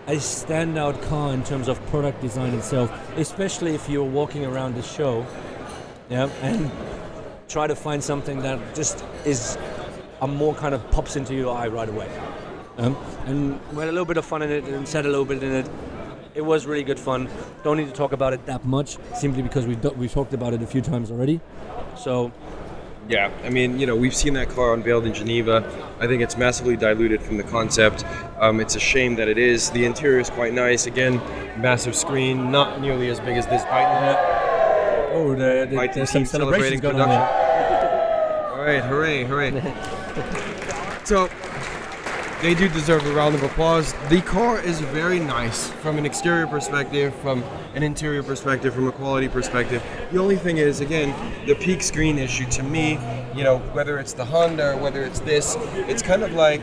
a standout car in terms of product design itself, especially if you're walking around the show, and try to find something that just is a more kind of pops into your eye right away. And we had a little bit of fun in it and said a little bit in it. It was really good fun. Don't need to talk about it that much, simply because we've talked about it a few times already. So.
Yeah, I mean, we've seen that car unveiled in Geneva. I think it's massively diluted from the concept. It's a shame that it is. The interior is quite nice. Again, massive screen, not nearly as big as this Byton.
Oh, there's some celebrations going on there.
All right, hooray. So, they do deserve a round of applause. The car is very nice from an exterior perspective, from an interior perspective, from a quality perspective. The only thing is, again, the peak screen issue to me, whether it's the Honda or whether it's this, it's kind of like,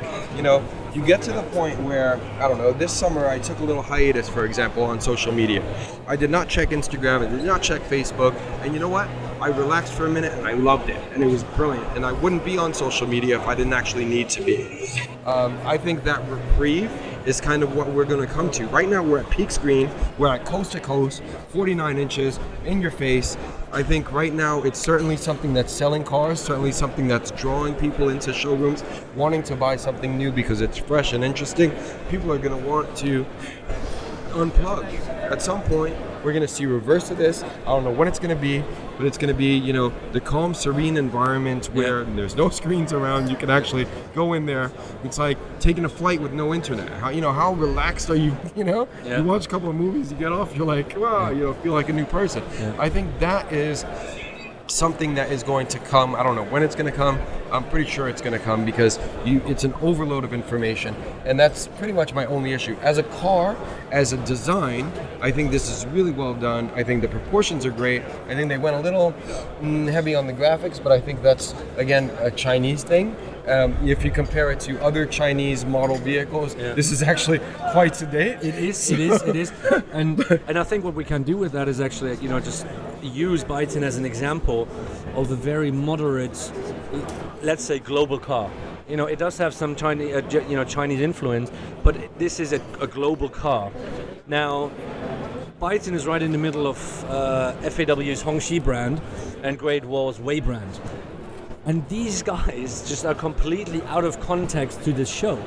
you get to the point where, I don't know, this summer I took a little hiatus, for example, on social media. I did not check Instagram, I did not check Facebook, and you know what? I relaxed for a minute and I loved it, and it was brilliant. And I wouldn't be on social media if I didn't actually need to be. I think that reprieve is kind of what we're going to come to. Right now we're at peak screen, we're at coast to coast, 49 inches, in your face. I think right now it's certainly something that's selling cars, certainly something that's drawing people into showrooms, wanting to buy something new because it's fresh and interesting. People are going to want to unplug. At some point, we're going to see reverse of this. I don't know when it's going to be, but it's going to be, the calm, serene environment where there's no screens around. You can actually go in there. It's like taking a flight with no internet. How relaxed are you? You watch a couple of movies, you get off, you're like, wow, feel like a new person. Yeah. I think that is something that is going to come. I don't know when it's going to come. I'm pretty sure it's going to come because it's an overload of information, and that's pretty much my only issue. As a car, as a design, I think this is really well done. I think the proportions are great. I think they went a little heavy on the graphics, but I think that's, again, a Chinese thing. If you compare it to other Chinese model vehicles, this is actually quite sedate.
It is. And I think what we can do with that is actually, just use Byton as an example of a very moderate, let's say, global car. It does have some Chinese influence, but this is a global car. Now, Byton is right in the middle of FAW's Hongxi brand and Great Wall's Wei brand. And these guys just are completely out of context to this show.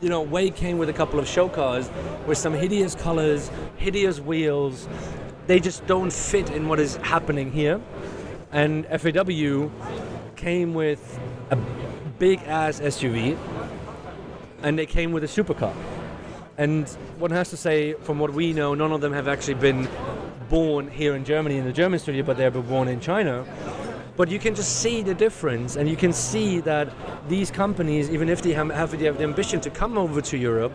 Wei came with a couple of show cars with some hideous colors, hideous wheels. They just don't fit in what is happening here. And FAW came with a big ass SUV, and they came with a supercar. And one has to say, from what we know, none of them have actually been born here in Germany in the German studio, but they were born in China. But you can just see the difference, and you can see that these companies, even if they have the ambition to come over to Europe,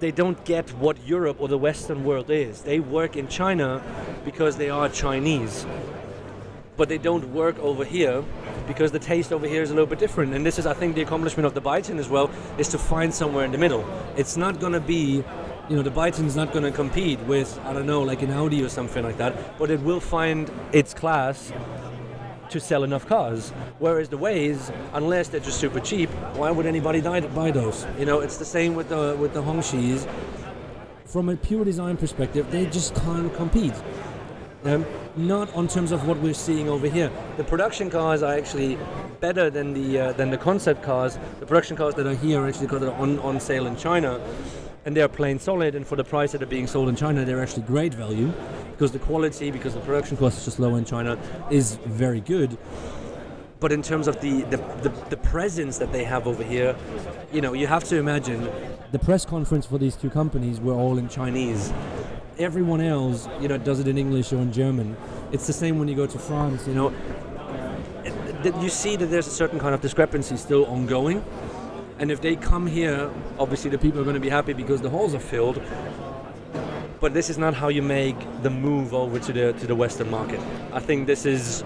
they don't get what Europe or the Western world is. They work in China because they are Chinese. But they don't work over here because the taste over here is a little bit different. And this is, I think, the accomplishment of the Byton as well, is to find somewhere in the middle. It's not going to be, the Byton's not going to compete with, I don't know, like an Audi or something like that, but it will find its class to sell enough cars. Whereas the Ways, unless they're just super cheap, why would anybody buy those? It's the same with the Hongshis. From a pure design perspective, they just can't compete. Not on terms of what we're seeing over here. The production cars are actually better than the concept cars. The production cars that are here are actually on sale in China, and they're plain solid. And for the price that are being sold in China, they're actually great value, because the quality, because the production cost is just low in China, is very good. But in terms of the presence that they have over here, you have to imagine the press conference for these two companies were all in Chinese. Everyone else, does it in English or in German. It's the same when you go to France, You see that there's a certain kind of discrepancy still ongoing. And if they come here, obviously the people are going to be happy because the halls are filled. But this is not how you make the move over to the Western market. I think this is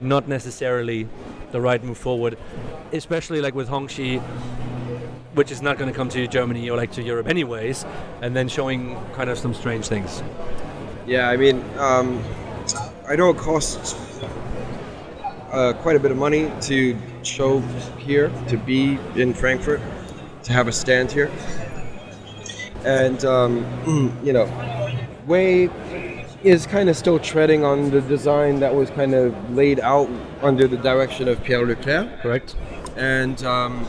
not necessarily the right move forward, especially like with Hongqi, which is not going to come to Germany or like to Europe anyways, and then showing kind of some strange things.
Yeah, I mean, I know it costs quite a bit of money to show here, to be in Frankfurt, to have a stand here. And, Way is kind of still treading on the design that was kind of laid out under the direction of Pierre Leclerc.
Correct.
And, from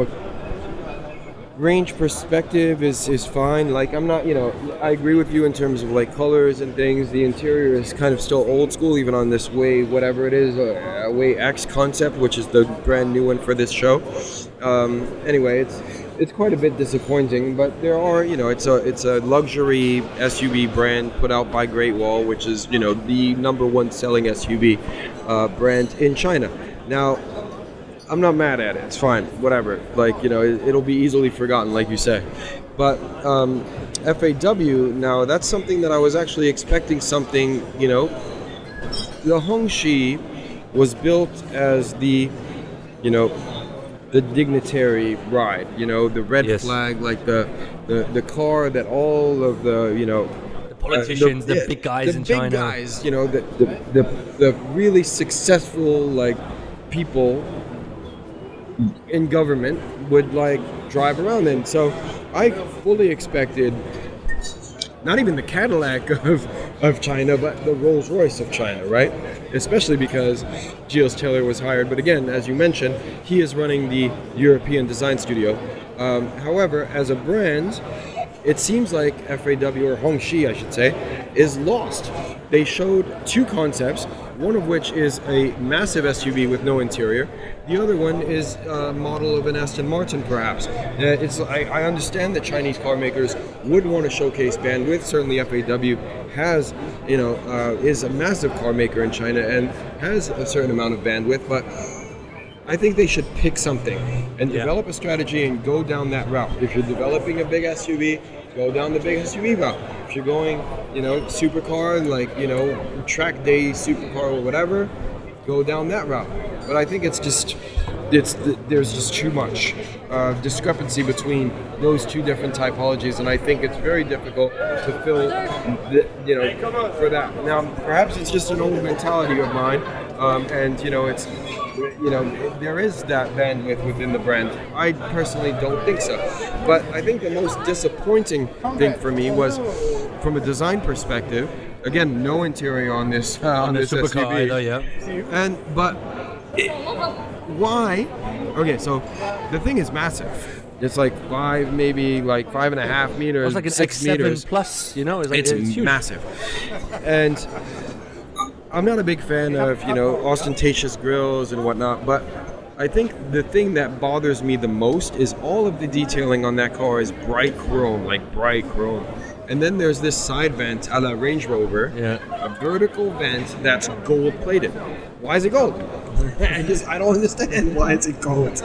a range perspective is fine. Like, I'm not, I agree with you in terms of like colors and things. The interior is kind of still old school, even on this Way, whatever it is, Way X concept, which is the brand new one for this show. Anyway, it's quite a bit disappointing, but there are, it's a luxury SUV brand put out by Great Wall, which is, the number one selling SUV brand in China. Now, I'm not mad at it. It's fine, whatever. Like, it'll be easily forgotten, like you say. But FAW, now, that's something that I was actually expecting something, The Hongqi was built as the dignitary ride, the red flag, like the car that all of the
politicians, the big guys in China,
the big guys, the really successful like people in government would like drive around in. So I fully expected not even the Cadillac of China, but the Rolls Royce of China, right? Especially because Gilles Taylor was hired. But again, as you mentioned, he is running the European design studio. However, as a brand, it seems like FAW, or Hongqi, I should say, is lost. They showed two concepts, one of which is a massive SUV with no interior. The other one is a model of an Aston Martin, perhaps. I understand that Chinese car makers would want to showcase bandwidth. Certainly FAW has, is a massive car maker in China and has a certain amount of bandwidth, but I think they should pick something and develop a strategy and go down that route. If you're developing a big SUV, go down the big SUV route. If you're going, supercar, like, track day supercar or whatever, go down that route. But I think there's just too much discrepancy between those two different typologies, and I think it's very difficult to fill, for that. Now, perhaps it's just an old mentality of mine, and it's. There is that bandwidth within the brand. I personally don't think so. But I think the most disappointing thing for me was, from a design perspective, again, no interior on this
supercar
SUV.
either, yeah.
Why? Okay, so the thing is massive. It's like 5.5 meters.
It's like an
6
X7
meters
plus, it's
huge. Massive. And I'm not a big fan of, ostentatious grills and whatnot, but I think the thing that bothers me the most is all of the detailing on that car is bright chrome, like bright chrome. And then there's this side vent a la Range Rover, a vertical vent that's gold plated. Why is it gold? I don't understand why it's gold.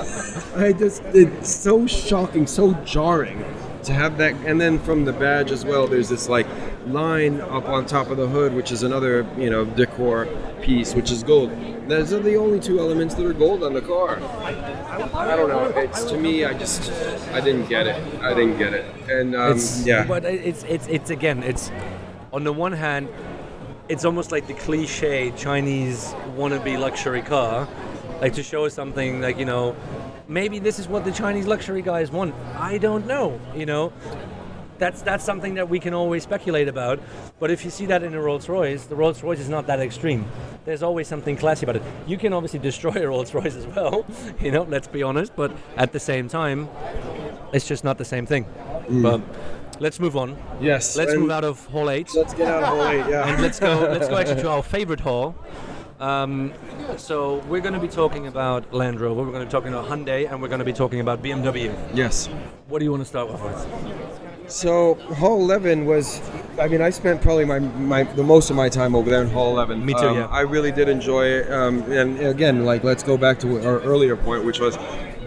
It's so shocking, so jarring to have that. And then from the badge as well, there's this like line up on top of the hood, which is another, decor piece, which is gold. Those are the only two elements that are gold on the car. I don't know. It's to me, I didn't get it. And
But it's again, it's on the one hand, it's almost like the cliche Chinese wannabe luxury car, like to show us something like, maybe this is what the Chinese luxury guys want. I don't know, That's something that we can always speculate about. But if you see that in a Rolls-Royce, the Rolls-Royce is not that extreme. There's always something classy about it. You can obviously destroy a Rolls-Royce as well, let's be honest. But at the same time, it's just not the same thing. But let's move on.
Yes.
Let's move out of Hall 8.
Let's get out of Hall 8, yeah.
And let's go actually to our favorite hall. So we're going to be talking about Land Rover, we're going to be talking about Hyundai, and we're going to be talking about BMW.
Yes.
What do you want to start off with?
So Hall 11 was, I spent probably the most of my time over there in Hall 11.
Me too, yeah.
I really did enjoy it. And again, let's go back to our earlier point, which was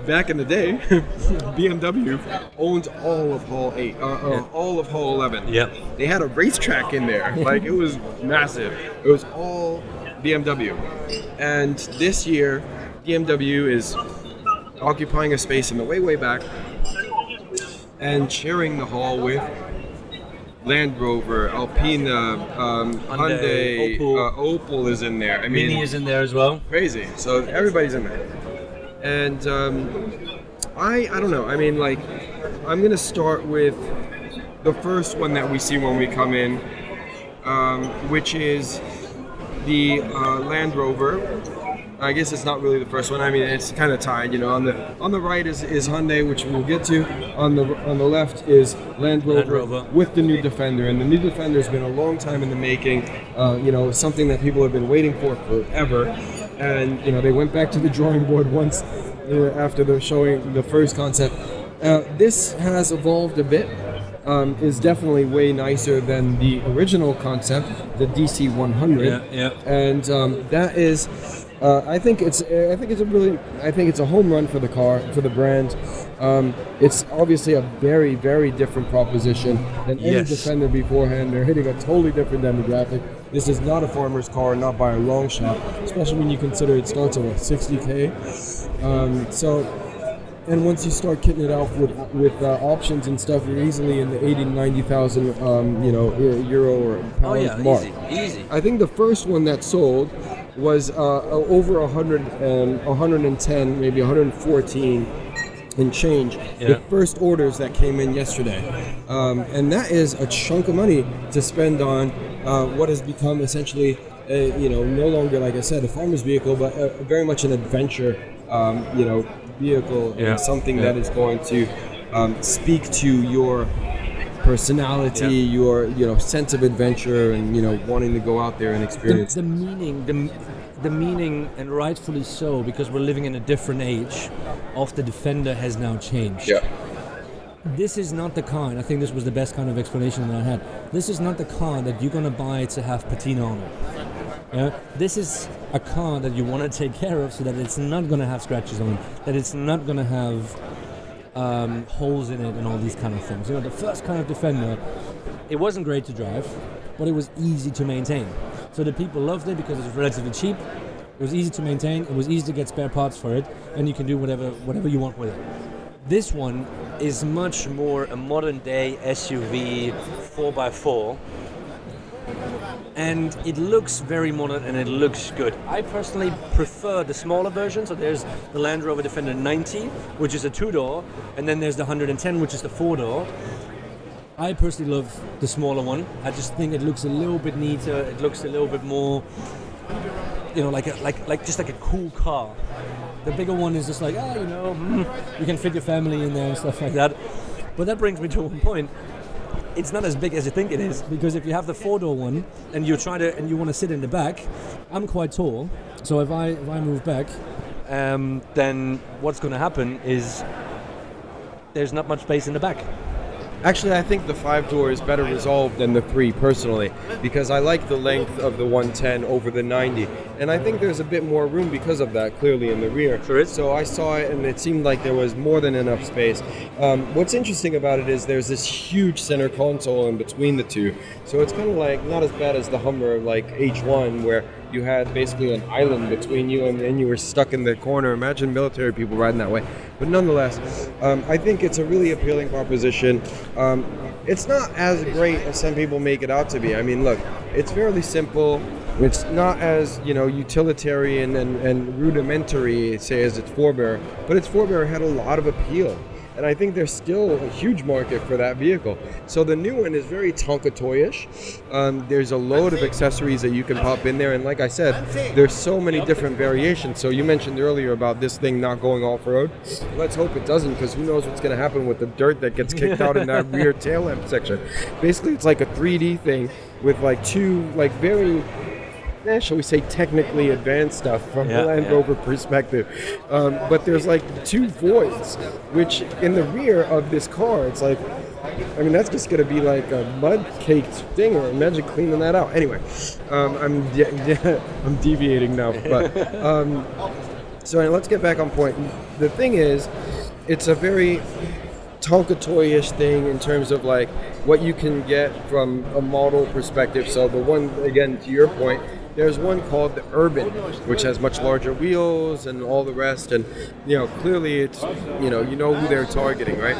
back in the day, BMW owned all of Hall 8, all of Hall 11.
Yeah.
They had a racetrack in there. It was massive. It was all BMW. And this year, BMW is occupying a space in the way back and sharing the hall with Land Rover, Alpina, Hyundai, Opel is in there.
Mini is in there as well.
Crazy. So everybody's in there. And I don't know. I'm going to start with the first one that we see when we come in, which is the Land Rover. I guess it's not really the first one. It's kind of tied. On the right is Hyundai, which we'll get to. On the left is Land Rover with the new Defender, and the new Defender has been a long time in the making. Something that people have been waiting for forever. And they went back to the drawing board once after showing the first concept. This has evolved a bit. Is definitely way nicer than the original concept, the DC100. Yeah. And that is. I think it's a home run for the car, for the brand. It's obviously a very, very different proposition than any Defender beforehand. They're hitting a totally different demographic. This is not a farmer's car, not by a long shot, especially when you consider it starts at $60K. And once you start kitting it out with options and stuff, you're easily in the 80,000 to 90,000 euro or pounds mark.
Easy.
I think the first one that sold was over 110, maybe 114 and change.
Yeah.
The first orders that came in yesterday, and that is a chunk of money to spend on what has become essentially, no longer, like I said, a farmer's vehicle, but very much an adventure, vehicle, and something that is going to speak to your personality, your sense of adventure, and wanting to go out there and experience
the meaning, and rightfully so, because we're living in a different age, of the Defender has now changed.
Yeah.
This is not the car, and I think this was the best kind of explanation that I had. This is not the car that you're gonna buy to have patina on it. Yeah? This is a car that you want to take care of so that it's not going to have scratches on it, that it's not going to have holes in it and all these kind of things. The first kind of Defender, it wasn't great to drive, but it was easy to maintain. So the people loved it because it was relatively cheap, it was easy to maintain, it was easy to get spare parts for it, and you can do whatever you want with it. This one is much more a modern day SUV 4x4. And it looks very modern and it looks good. I personally prefer the smaller version. So there's the Land Rover Defender 90, which is a 2-door, and then there's the 110, which is the 4-door. I personally love the smaller one. I just think it looks a little bit neater. It looks a little bit more, like a cool car. The bigger one is just like, you can fit your family in there and stuff like that. But that brings me to one point.
it's not as big as you think it is, because if you have the 4-door one and you want to sit in the back, I'm quite tall, so if I move back,
then what's going to happen is there's not much space in the back.
Actually, I think the 5-door is better resolved than the 3 personally, because I like the length of the 110 over the 90, and I think there's a bit more room because of that, clearly in the rear.
Sure is.
So I saw it, and it seemed like there was more than enough space. What's interesting about it is there's this huge center console in between the two, so it's kind of like not as bad as the Hummer like H1, where you had basically an island between you and then you were stuck in the corner. Imagine military people riding that way. But nonetheless, I think it's a really appealing proposition. It's not as great as some people make it out to be. I mean, look, it's fairly simple. It's not as, utilitarian and rudimentary, say, as its forebearer. But its forebearer had a lot of appeal. And I think there's still a huge market for that vehicle. So the new one is very Tonka toyish. There's a load of accessories that you can pop in there. And like I said, there's so many different variations. So you mentioned earlier about this thing not going off-road. Let's hope it doesn't, because who knows what's going to happen with the dirt that gets kicked out in that rear tail lamp section. Basically, it's like a 3D thing with like two very... shall we say, technically advanced stuff from a Land Rover perspective. But there's like 2 voids, which in the rear of this car, it's like, that's just going to be like a mud-caked thing. Imagine cleaning that out. Anyway, I'm deviating now. But so let's get back on point. The thing is, it's a very Tonka toyish thing in terms of like what you can get from a model perspective. So the one, again, to your point, there's one called the Urban, which has much larger wheels and all the rest, and clearly it's you know who they're targeting, right?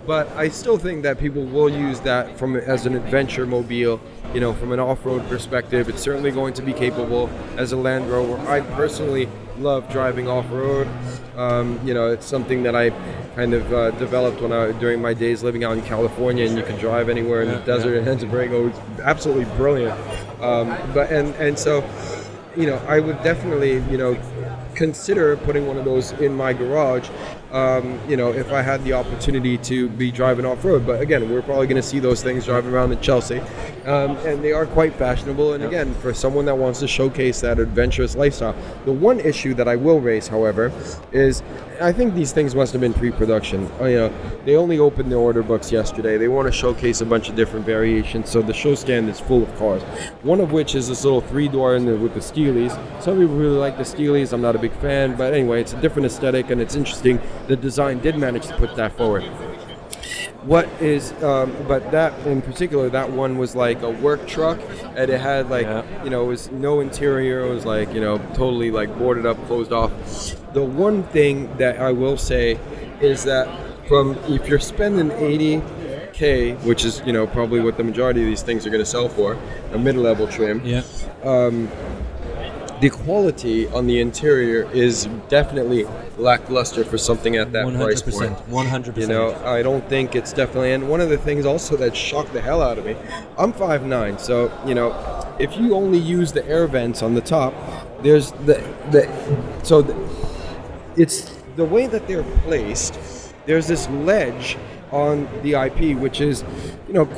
But I still think that people will use that as an adventure mobile, from an off-road perspective. It's certainly going to be capable as a Land Rover. I personally love driving off-road. It's something that I kind of developed during my days living out in California, and you can drive anywhere in the desert and Henneberg. It's absolutely brilliant. So, I would definitely, consider putting one of those in my garage, if I had the opportunity to be driving off-road. But again, we're probably going to see those things driving around in Chelsea, and they are quite fashionable. And again, for someone that wants to showcase that adventurous lifestyle. The one issue that I will raise, however, is I think these things must have been pre-production. They only opened the order books yesterday. They want to showcase a bunch of different variations, so the show stand is full of cars. One of which is this little 3-door with the Steelies. Some people really like the Steelies. I'm not a big fan, but anyway, it's a different aesthetic and it's interesting. The design did manage to put that forward. But that in particular, that one was like a work truck, and it had it was no interior. It was like, totally like boarded up, closed off. The one thing that I will say is that if you're spending $80K, which is, probably what the majority of these things are going to sell for, a mid-level trim. Yeah. The quality on the interior is definitely lackluster for something at that
100%,
price point.
100%.
I don't think it's definitely. And one of the things also that shocked the hell out of me, I'm 5'9", so if you only use the air vents on the top, there's it's the way that they're placed. There's this ledge on the IP, which is,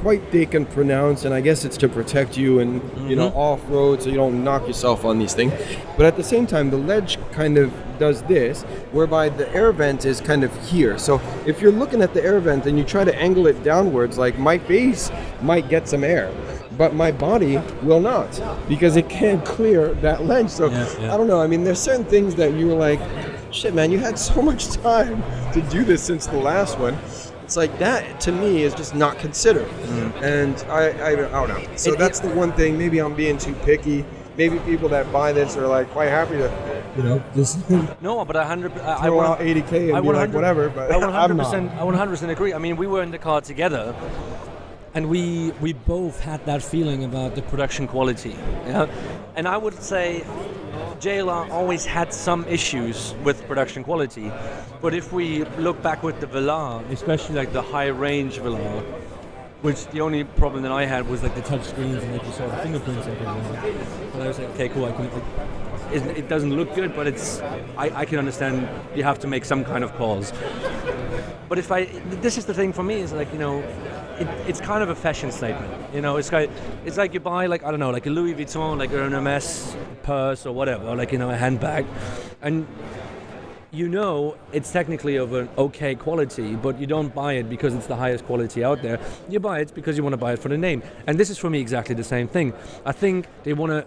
quite thick and pronounced, and I guess it's to protect you and, off-road so you don't knock yourself on these things. But at the same time, the ledge kind of does this, whereby the air vent is kind of here. So if you're looking at the air vent and you try to angle it downwards, like my face might get some air, but my body will not, because it can't clear that ledge. So I don't know. There's certain things that you were like, shit, man, you had so much time to do this since the last one. It's like that, to me, is just not considered. And I don't know. So that's the one thing. Maybe I'm being too picky. Maybe people that buy this are like quite happy to,
just
no, but I
throw out $80K and be like, whatever. But I'm not.
I 100% agree. We were in the car together,
and we both had that feeling about the
production quality. Yeah, and I would say JLR always had some issues with production quality, but if we look back with the Velar, especially like the high range Velar, which the only problem that I had was like the touch screens and like you saw the fingerprints and things. But I was like, okay, cool. It doesn't look good, but I can understand you have to make some kind of calls. But this is the thing for me, is like, it's kind of a fashion statement. It's like you buy like, I don't know, like a Louis Vuitton, like an Hermes purse or whatever, or like, a handbag, and it's technically of an okay quality, but you don't buy it because it's the highest quality out there. You buy it because you want to buy it for the name. And this is for me exactly the same thing. I think they want to,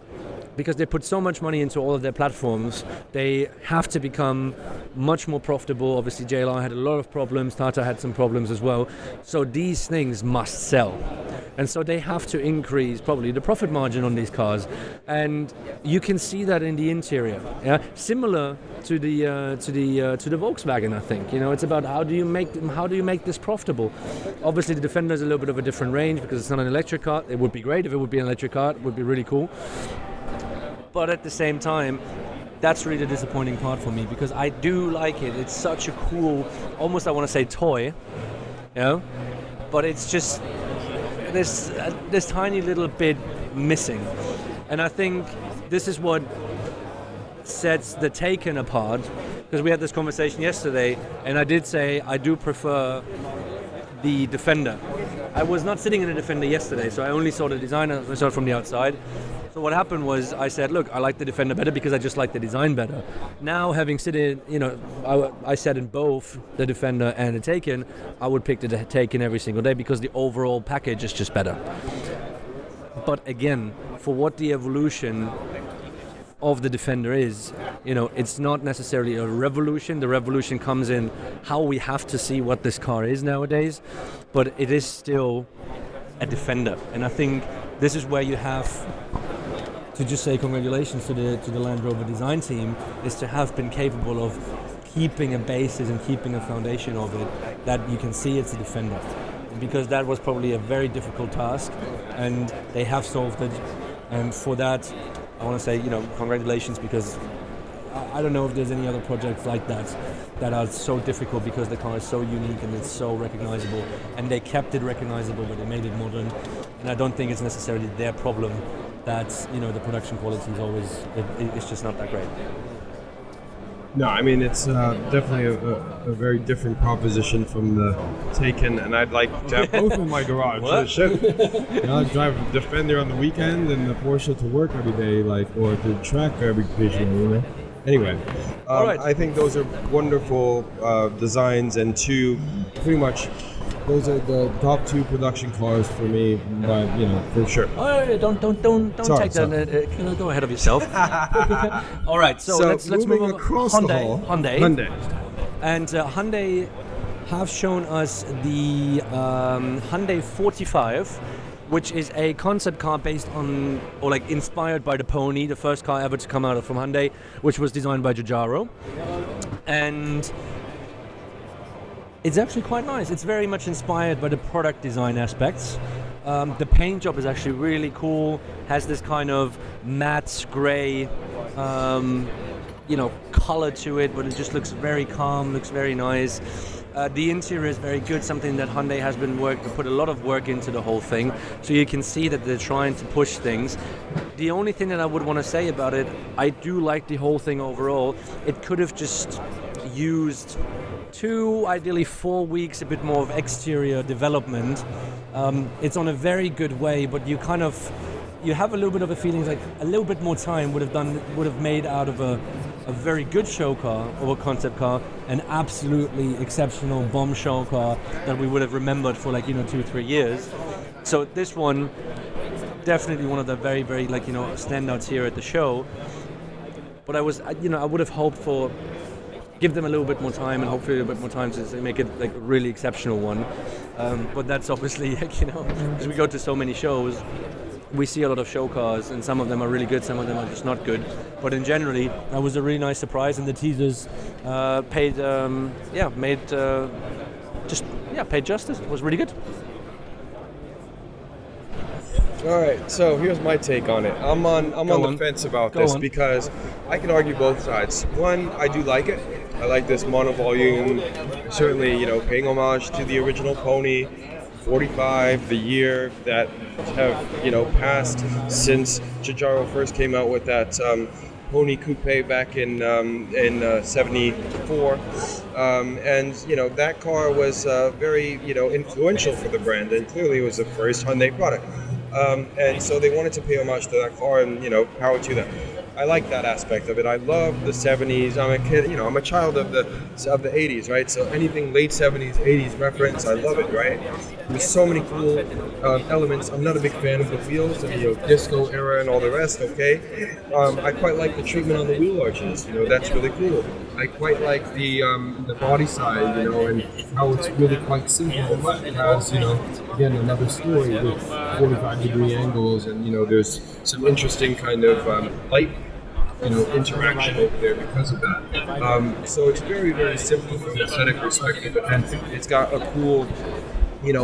because they put so much money into all of their platforms, they have to become much more profitable. Obviously, JLR had a lot of problems, Tata had some problems as well. So these things must sell. And so they have to increase probably the profit margin on these cars. And you can see that in the interior. Yeah? Similar to the Volkswagen, I think. It's about how do you make this profitable? Obviously, the Defender is a little bit of a different range because it's not an electric car. It would be great if it would be an electric car. It would be really cool. But at the same time, that's really the disappointing part for me, because I do like it. It's such a cool, almost I want to say toy, but it's just this tiny little bit missing. And I think this is what sets the Taycan apart, because we had this conversation yesterday, and I did say I do prefer the Defender. I was not sitting in the Defender yesterday, so I only saw the design, I saw it from the outside. So what happened was I said, look, I like the Defender better because I just like the design better. Now, having sitting, I sat in both the Defender and the Taycan, I would pick the Taycan every single day because the overall package is just better. But again, for what the evolution of the Defender is, it's not necessarily a revolution. The revolution comes in how we have to see what this car is nowadays, but it is still a Defender. And I think this is where you have to just say congratulations to the Land Rover design team, is to have been capable of keeping a basis and keeping a foundation of it that you can see it's a Defender, because that was probably a very difficult task and they have solved it. And for that I want to say congratulations, because I don't know if there's any other projects like that are so difficult, because the car is so unique and it's so recognizable, and they kept it recognizable but they made it modern. And I don't think it's necessarily their problem that the production quality is always it's just not that great.
No, I mean, it's definitely a very different proposition from the Taycan, and I'd like to have both in my garage.
What?
I drive a Defender on the weekend and the Porsche to work every day, or to track every occasion, Anyway,
right.
I think those are wonderful designs, and pretty much those are the top two production cars for me, but for sure.
Oh, don't
Sorry,
take that. Go ahead of yourself. All right, so let's move on.
Across
Hyundai.
the hall.
Hyundai. And Hyundai have shown us the Hyundai 45, which is a concept car based on, or like inspired by the Pony, the first car ever to come out from Hyundai, which was designed by Giugiaro. And it's actually quite nice. It's very much inspired by the product design aspects. The paint job is actually really cool. Has this kind of matte grey, color to it, but it just looks very calm, looks very nice. The interior is very good, something that Hyundai has put a lot of work into the whole thing. So you can see that they're trying to push things. The only thing that I would want to say about it, I do like the whole thing overall. It could have just used 2, ideally 4 weeks, a bit more of exterior development. It's on a very good way, but you have a little bit of a feeling like a little bit more time would have made out of a very good show car or a concept car an absolutely exceptional bombshell car that we would have remembered for 2-3 years. So this one, definitely one of the very, very standouts here at the show. But I would have hoped for, give them a little bit more time, and hopefully a bit more time to make it a really exceptional one. But that's obviously, because we go to so many shows, we see a lot of show cars, and some of them are really good, some of them are just not good. But in generally, that was a really nice surprise, and the teasers paid justice. It was really good.
All right, so here's my take on it. I'm on the fence about this because I can argue both sides. One, I do like it. I like this monovolume. Certainly, paying homage to the original Pony. 45, the year that have passed since Giugiaro first came out with that Pony Coupe back in '74, and that car was very influential for the brand, and clearly it was the first Hyundai product. And so they wanted to pay homage to that car, and power to them. I like that aspect of it. I love the 70s. I'm a kid, I'm a child of the 80s, right? So anything late 70s, 80s reference, I love it, right? There's so many cool elements. I'm not a big fan of the wheels, the disco era and all the rest, okay? I quite like the treatment on the wheel arches, that's really cool. I quite like the body side, and how it's really quite simple. It has, again, another story with 45-degree angles, and there's some interesting kind of light, interaction over there because of that. So it's very, very simple from an aesthetic perspective, and it's got a cool,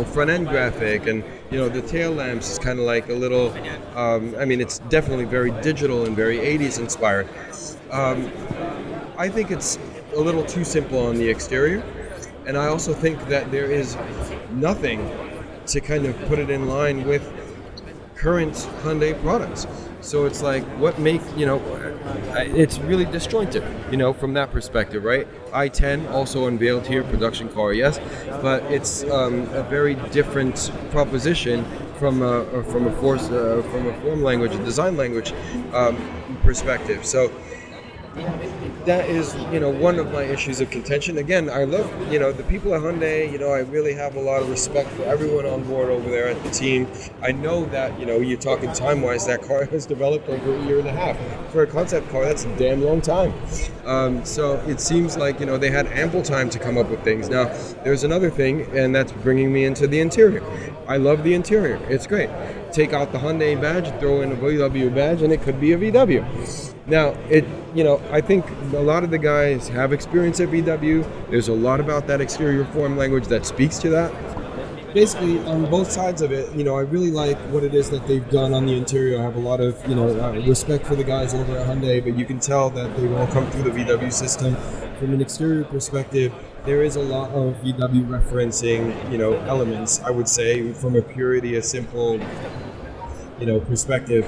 front end graphic, and the tail lamps is kind of like a little. It's definitely very digital and very 80s inspired. I think it's a little too simple on the exterior, and I also think that there is nothing to kind of put it in line with current Hyundai products. So it's like, what make, it's really disjointed, from that perspective, right? i10 also unveiled here, production car, yes, but it's a very different proposition from a form language, a design language perspective. So that is, one of my issues of contention. Again, I love, the people at Hyundai, I really have a lot of respect for everyone on board over there at the team. I know that, you're talking time-wise, that car has developed over a year and a half. For a concept car, that's a damn long time. So it seems like, they had ample time to come up with things. Now, there's another thing, and that's bringing me into the interior. I love the interior. It's great. Take out the Hyundai badge, throw in a VW badge, and it could be a VW. Now, I think a lot of the guys have experience at VW. There's a lot about that exterior form language that speaks to that. Basically, on both sides of it, I really like what it is that they've done on the interior. I have a lot of, respect for the guys over at Hyundai, but you can tell that they've all come through the VW system. From an exterior perspective, there is a lot of VW referencing, elements, I would say, from a purity, a simple, perspective.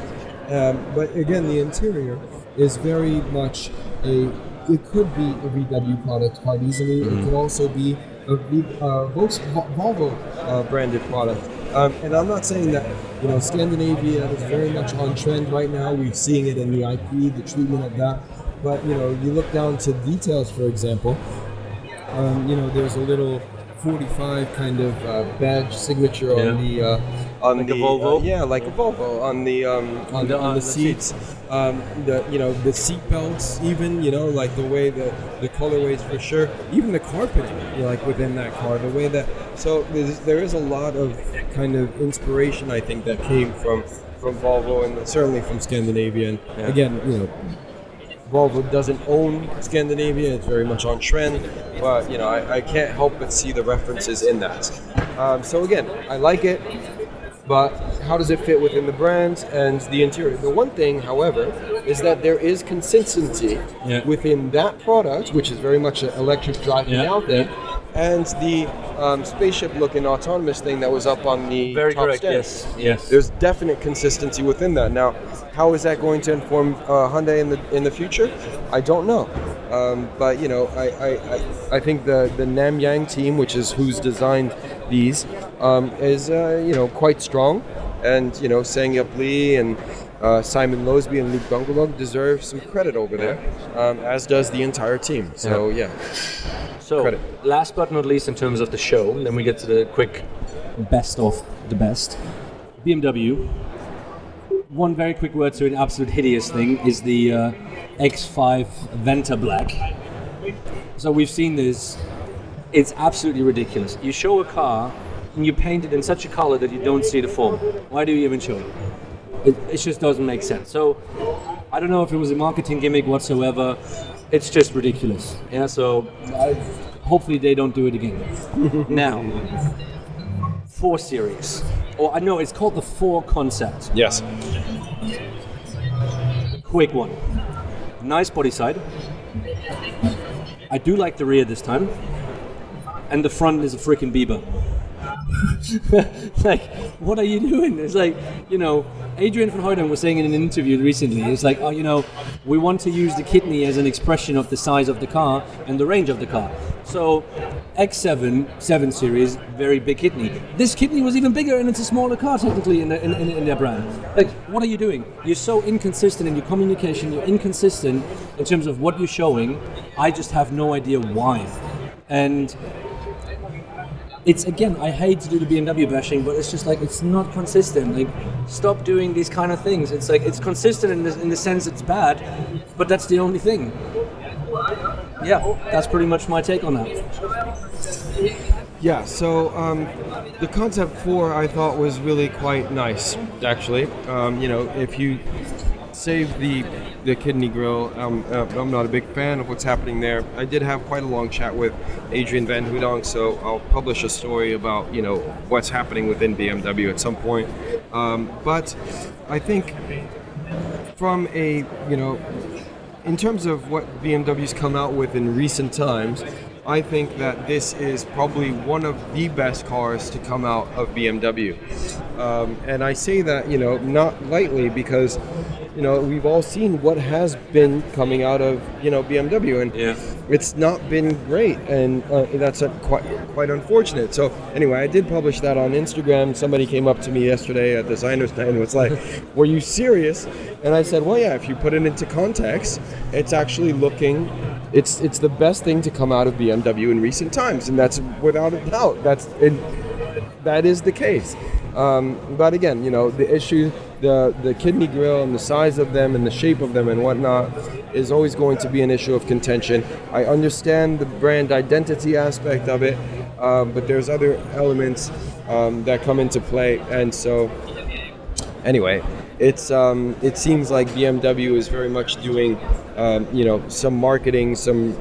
But again, the interior is very much it could be a VW product quite easily. It could also be a Volvo branded product. And I'm not saying that, Scandinavia is very much on trend right now. We're seeing it in the IP, the treatment of that. But, you look down to details, for example, there's a little 45 kind of badge signature on the Volvo. Like a Volvo on the seats. The seat belts, even like the way the colorways for sure, even the carpeting, like within that car, the way that. So there is a lot of kind of inspiration, I think, that came from Volvo and certainly from Scandinavia. And again, Volvo doesn't own Scandinavia, it's very much on trend, but I can't help but see the references in that. So again, I like it, but how does it fit within the brand and the interior? The one thing, however, is that there is consistency within that product, which is very much an electric driving out there, and the spaceship-looking autonomous thing that was up on the
very
top
correct.
stand.
Yes.
There's definite consistency within that. Now, how is that going to inform Hyundai in the future? I don't know. But I think the Namyang team, which is who's designed these, is quite strong, and Sang-Yup Lee and Simon Losby and Luke Dunkelberg deserve some credit over there, as does the entire team. So
So,
credit.
Last but not least in terms of the show, then we get to the quick
Best of the best. BMW. One very quick word to an absolute hideous thing is the X5 Vantablack. So we've seen this. It's absolutely ridiculous. You show a car and you paint it in such a color that you don't see the form. Why do you even show it? It just doesn't make sense. So I don't know if it was a marketing gimmick whatsoever. It's just ridiculous. Yeah. So hopefully they don't do it again. Now, 4 Series. Or I know it's called the 4 Concept.
yes.
Quick one. Nice body side. I do like the rear this time. And the front is a freaking Bieber. Like, what are you doing? It's like, Adrian van Hooydonk was saying in an interview recently, it's like, we want to use the kidney as an expression of the size of the car and the range of the car. So X7, 7 Series, very big kidney. This kidney was even bigger, and it's a smaller car technically in their brand. Like, what are you doing? You're so inconsistent in your communication, you're inconsistent in terms of what you're showing. I just have no idea why. And it's, again, I hate to do the BMW bashing, but it's just like, it's not consistent. Like, stop doing these kind of things. It's like, it's consistent in the sense it's bad, but that's the only thing. Yeah, that's pretty much my take on that.
Yeah, so the Concept 4 I thought was really quite nice, actually. If you save the kidney grille, I'm not a big fan of what's happening there. I did have quite a long chat with Adrian van Hooydonk, so I'll publish a story about what's happening within BMW at some point. But I think from in terms of what BMW's come out with in recent times, I think that this is probably one of the best cars to come out of BMW. And I say that, not lightly, because, we've all seen what has been coming out of, BMW, and it's not been great, and that's quite unfortunate. So anyway, I did publish that on Instagram. Somebody came up to me yesterday at Designers Night and was like, "Were you serious?" And I said, "Well, yeah, if you put it into context, it's actually looking, it's the best thing to come out of BMW in recent times, and that's without a doubt. That is the case." But again, the issue, the kidney grille and the size of them and the shape of them and whatnot is always going to be an issue of contention. I understand the brand identity aspect of it, but there's other elements that come into play. And so, anyway, it seems like BMW is very much doing, some marketing, some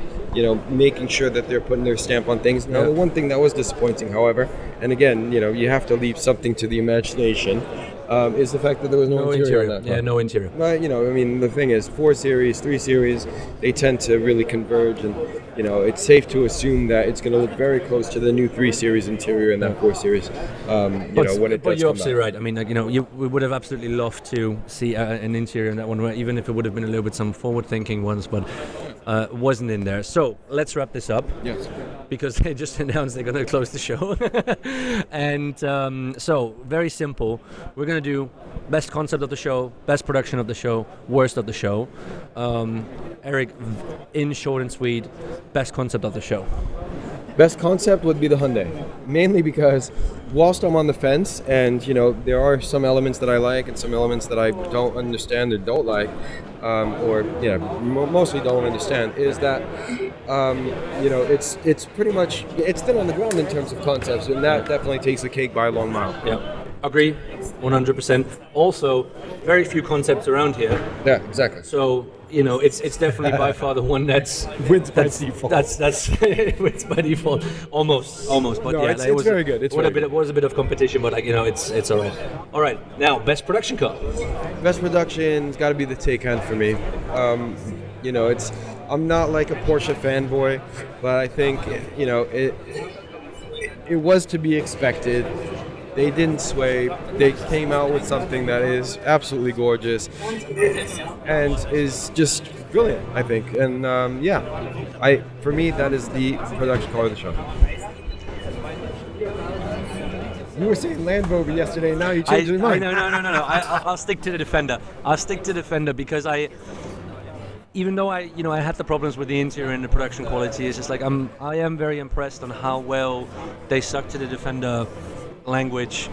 making sure that they're putting their stamp on things. Now, the one thing that was disappointing, however, and again, you have to leave something to the imagination, is the fact that there was no interior on that car.
Yeah, no interior.
But, the thing is, 4 Series, 3 Series, they tend to really converge, and, it's safe to assume that it's going to look very close to the new 3 Series interior and that 4 Series, when it does come out.
But you're absolutely right. I mean, we would have absolutely loved to see an interior in that one, even if it would have been a little bit some forward-thinking ones, but wasn't in there. So let's wrap this up.
Yes.
Because they just announced they're going to close the show. And so, very simple. We're going to do best concept of the show, best production of the show, worst of the show. Eric, in short and sweet, best concept of the show.
Best concept would be the Hyundai, mainly because whilst I'm on the fence, and there are some elements that I like and some elements that I don't understand or don't like, mostly don't understand, is that it's pretty much, it's thin on the ground in terms of concepts, and that definitely takes the cake by a long mile.
Yeah. Agree, 100%. Also, very few concepts around here.
Yeah, exactly.
So, it's definitely by far the one that's
wins by default.
That's wins by default. Almost. But
no,
yeah,
it's very good.
It was a bit of competition, but it's all right. All right, now best production car.
Best production's got to be the Taycan for me. I'm not like a Porsche fanboy, but I think it was to be expected. They didn't sway. They came out with something that is absolutely gorgeous and is just brilliant, I think. And for me, that is the production car of the show. You were saying Land Rover yesterday. Now you changed your mind.
No. I'll stick to the Defender. Because even though I had the problems with the interior and the production quality, it's just like I am very impressed on how well they stuck to the Defender language.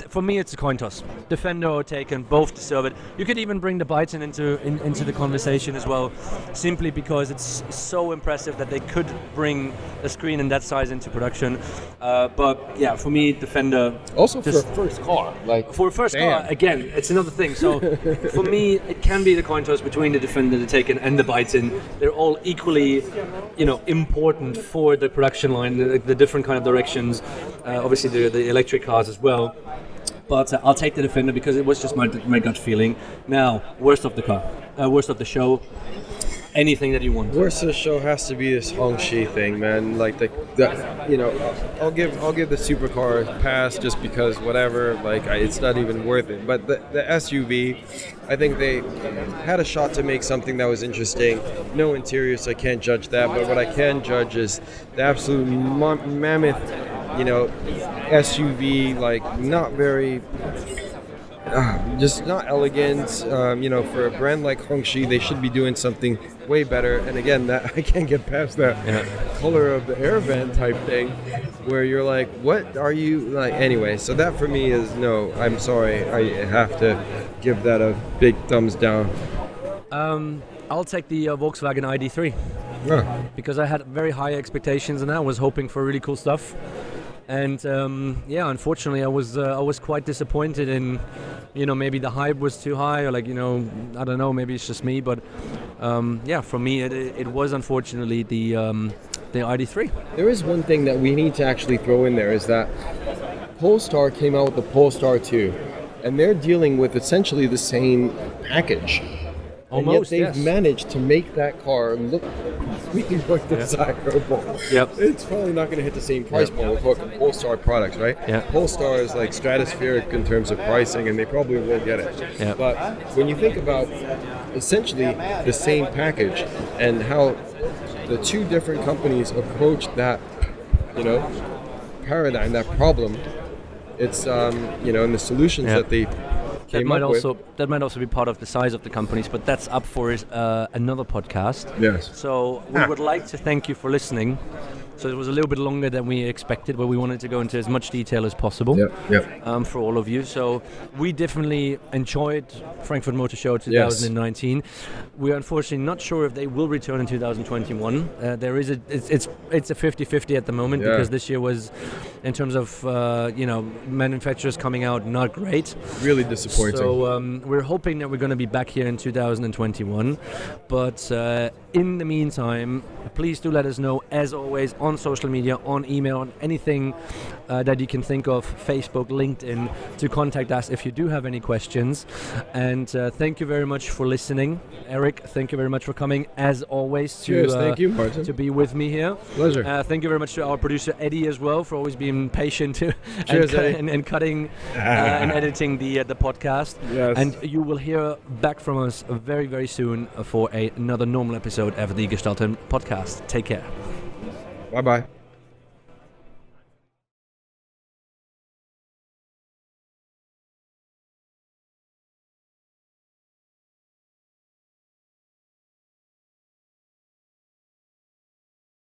For me, it's a coin toss. Defender or Taycan, both deserve it. You could even bring the Byton into the conversation as well, simply because it's so impressive that they could bring a screen in that size into production. But yeah, for me, Defender.
Also for a first car,
for a first car, again, it's another thing. So for me, it can be the coin toss between the Defender, the Taycan, and the Byton. They're all equally, important for the production line, the different kind of directions. Obviously the electric cars as well, but I'll take the Defender because it was just my gut feeling. Now, worst of the show. anything that you want.
Worst of the show has to be this Hongxi thing, man. Like the I'll give the supercar a pass just because whatever. Like it's not even worth it. But the SUV, I think they had a shot to make something that was interesting. No interior, so I can't judge that. But what I can judge is the absolute mammoth, SUV. Like not very. Just not elegant. For a brand like Hongxi, they should be doing something way better. And again, that I can't get past that color of the air vent type thing, where you're like, what are you like? Anyway, so that for me is no. I'm sorry, I have to give that a big thumbs down.
I'll take the Volkswagen ID3 because I had very high expectations and I was hoping for really cool stuff. And unfortunately, I was quite disappointed in, maybe the hype was too high, or I don't know, maybe it's just me, but for me, it was unfortunately the ID3.
There is one thing that we need to actually throw in there is that Polestar came out with the Polestar 2, and they're dealing with essentially the same package.
Almost,
and yet they've managed to make that car look really like desirable.
Yep.
It's probably not going to hit the same price point. We're talking Polestar products, right?
Yeah.
Polestar is like stratospheric in terms of pricing, and they probably will get it.
Yeah.
But when you think about essentially the same package and how the two different companies approach that, paradigm, that problem, it's and the solutions that they
that might also be part of the size of the companies, but that's up for another podcast.
Yes.
So we would like to thank you for listening. So it was a little bit longer than we expected, but we wanted to go into as much detail as possible for all of you. So we definitely enjoyed Frankfurt Motor Show 2019. Yes. We're unfortunately not sure if they will return in 2021. It's a 50-50 at the moment because this year was, in terms of manufacturers coming out, not great.
Really disappointing.
So we're hoping that we're going to be back here in 2021. But in the meantime, please do let us know, as always, on social media, on email, on anything that you can think of, Facebook, LinkedIn, to contact us if you do have any questions. And thank you very much for listening. Eric, thank you very much for coming, as always,
thank you, Martin,
to be with me here.
Pleasure.
Thank you very much to our producer, Eddie, as well, for always being patient and cutting and editing the podcast.
Yes.
And you will hear back from us very, very soon for another normal episode of the GESTALTEN podcast. Take care.
Bye-bye.